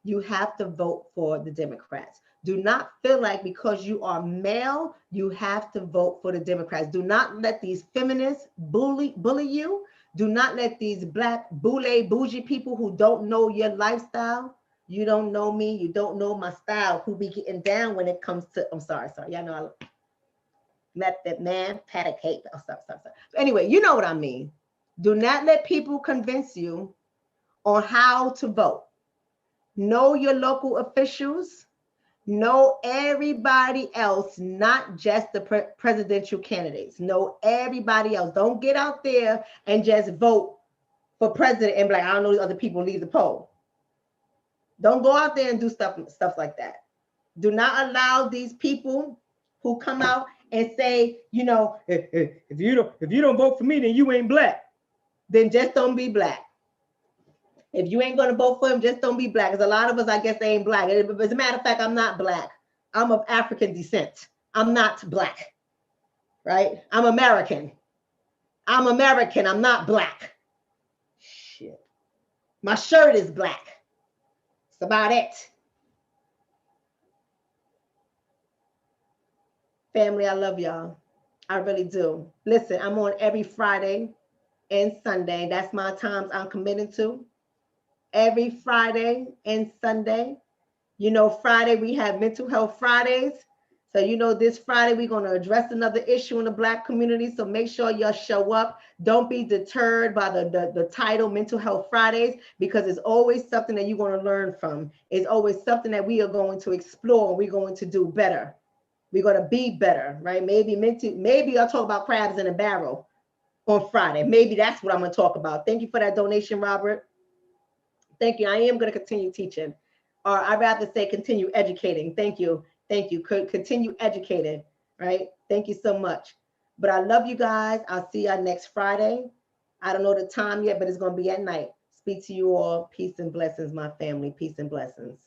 you have to vote for the Democrats. Do not feel like because you are male, you have to vote for the Democrats. Do not let these feminists bully you. Do not let these Black bougie people who don't know your lifestyle. You don't know me. You don't know my style. Who be getting down when it comes to, I'm sorry. Y'all know I met that man, pat a cake. Oh, sorry. So anyway, you know what I mean. Do not let people convince you on how to vote. Know your local officials. Know everybody else, not just the presidential candidates. Know everybody else. Don't get out there and just vote for president and be like, I don't know these other people, leave the poll. Don't go out there and do stuff like that. Do not allow these people who come out and say, if you don't vote for me, then you ain't Black. Then just don't be Black. If you ain't going to vote for him, just don't be Black. Because a lot of us, I guess, they ain't Black. As a matter of fact, I'm not Black. I'm of African descent. I'm not Black, right? I'm American. I'm American. I'm not Black. Shit. My shirt is Black. That's about it. Family, I love y'all. I really do. Listen, I'm on every Friday and Sunday. That's my times I'm committed to. Every Friday and Sunday. Friday we have Mental Health Fridays. So, this Friday we're going to address another issue in the Black community. So make sure y'all show up. Don't be deterred by the title Mental Health Fridays, because it's always something that you're going to learn from. It's always something that we are going to explore. We're going to do better. We're going to be better, right? Maybe I'll talk about crabs in a barrel on Friday. Maybe that's what I'm going to talk about. Thank you for that donation, Robert. Thank you. I am going to continue teaching, or I'd rather say continue educating. Thank you. Continue educating, right? Thank you so much. But I love you guys. I'll see y'all next Friday. I don't know the time yet, but it's going to be at night. Speak to you all. Peace and blessings, my family. Peace and blessings.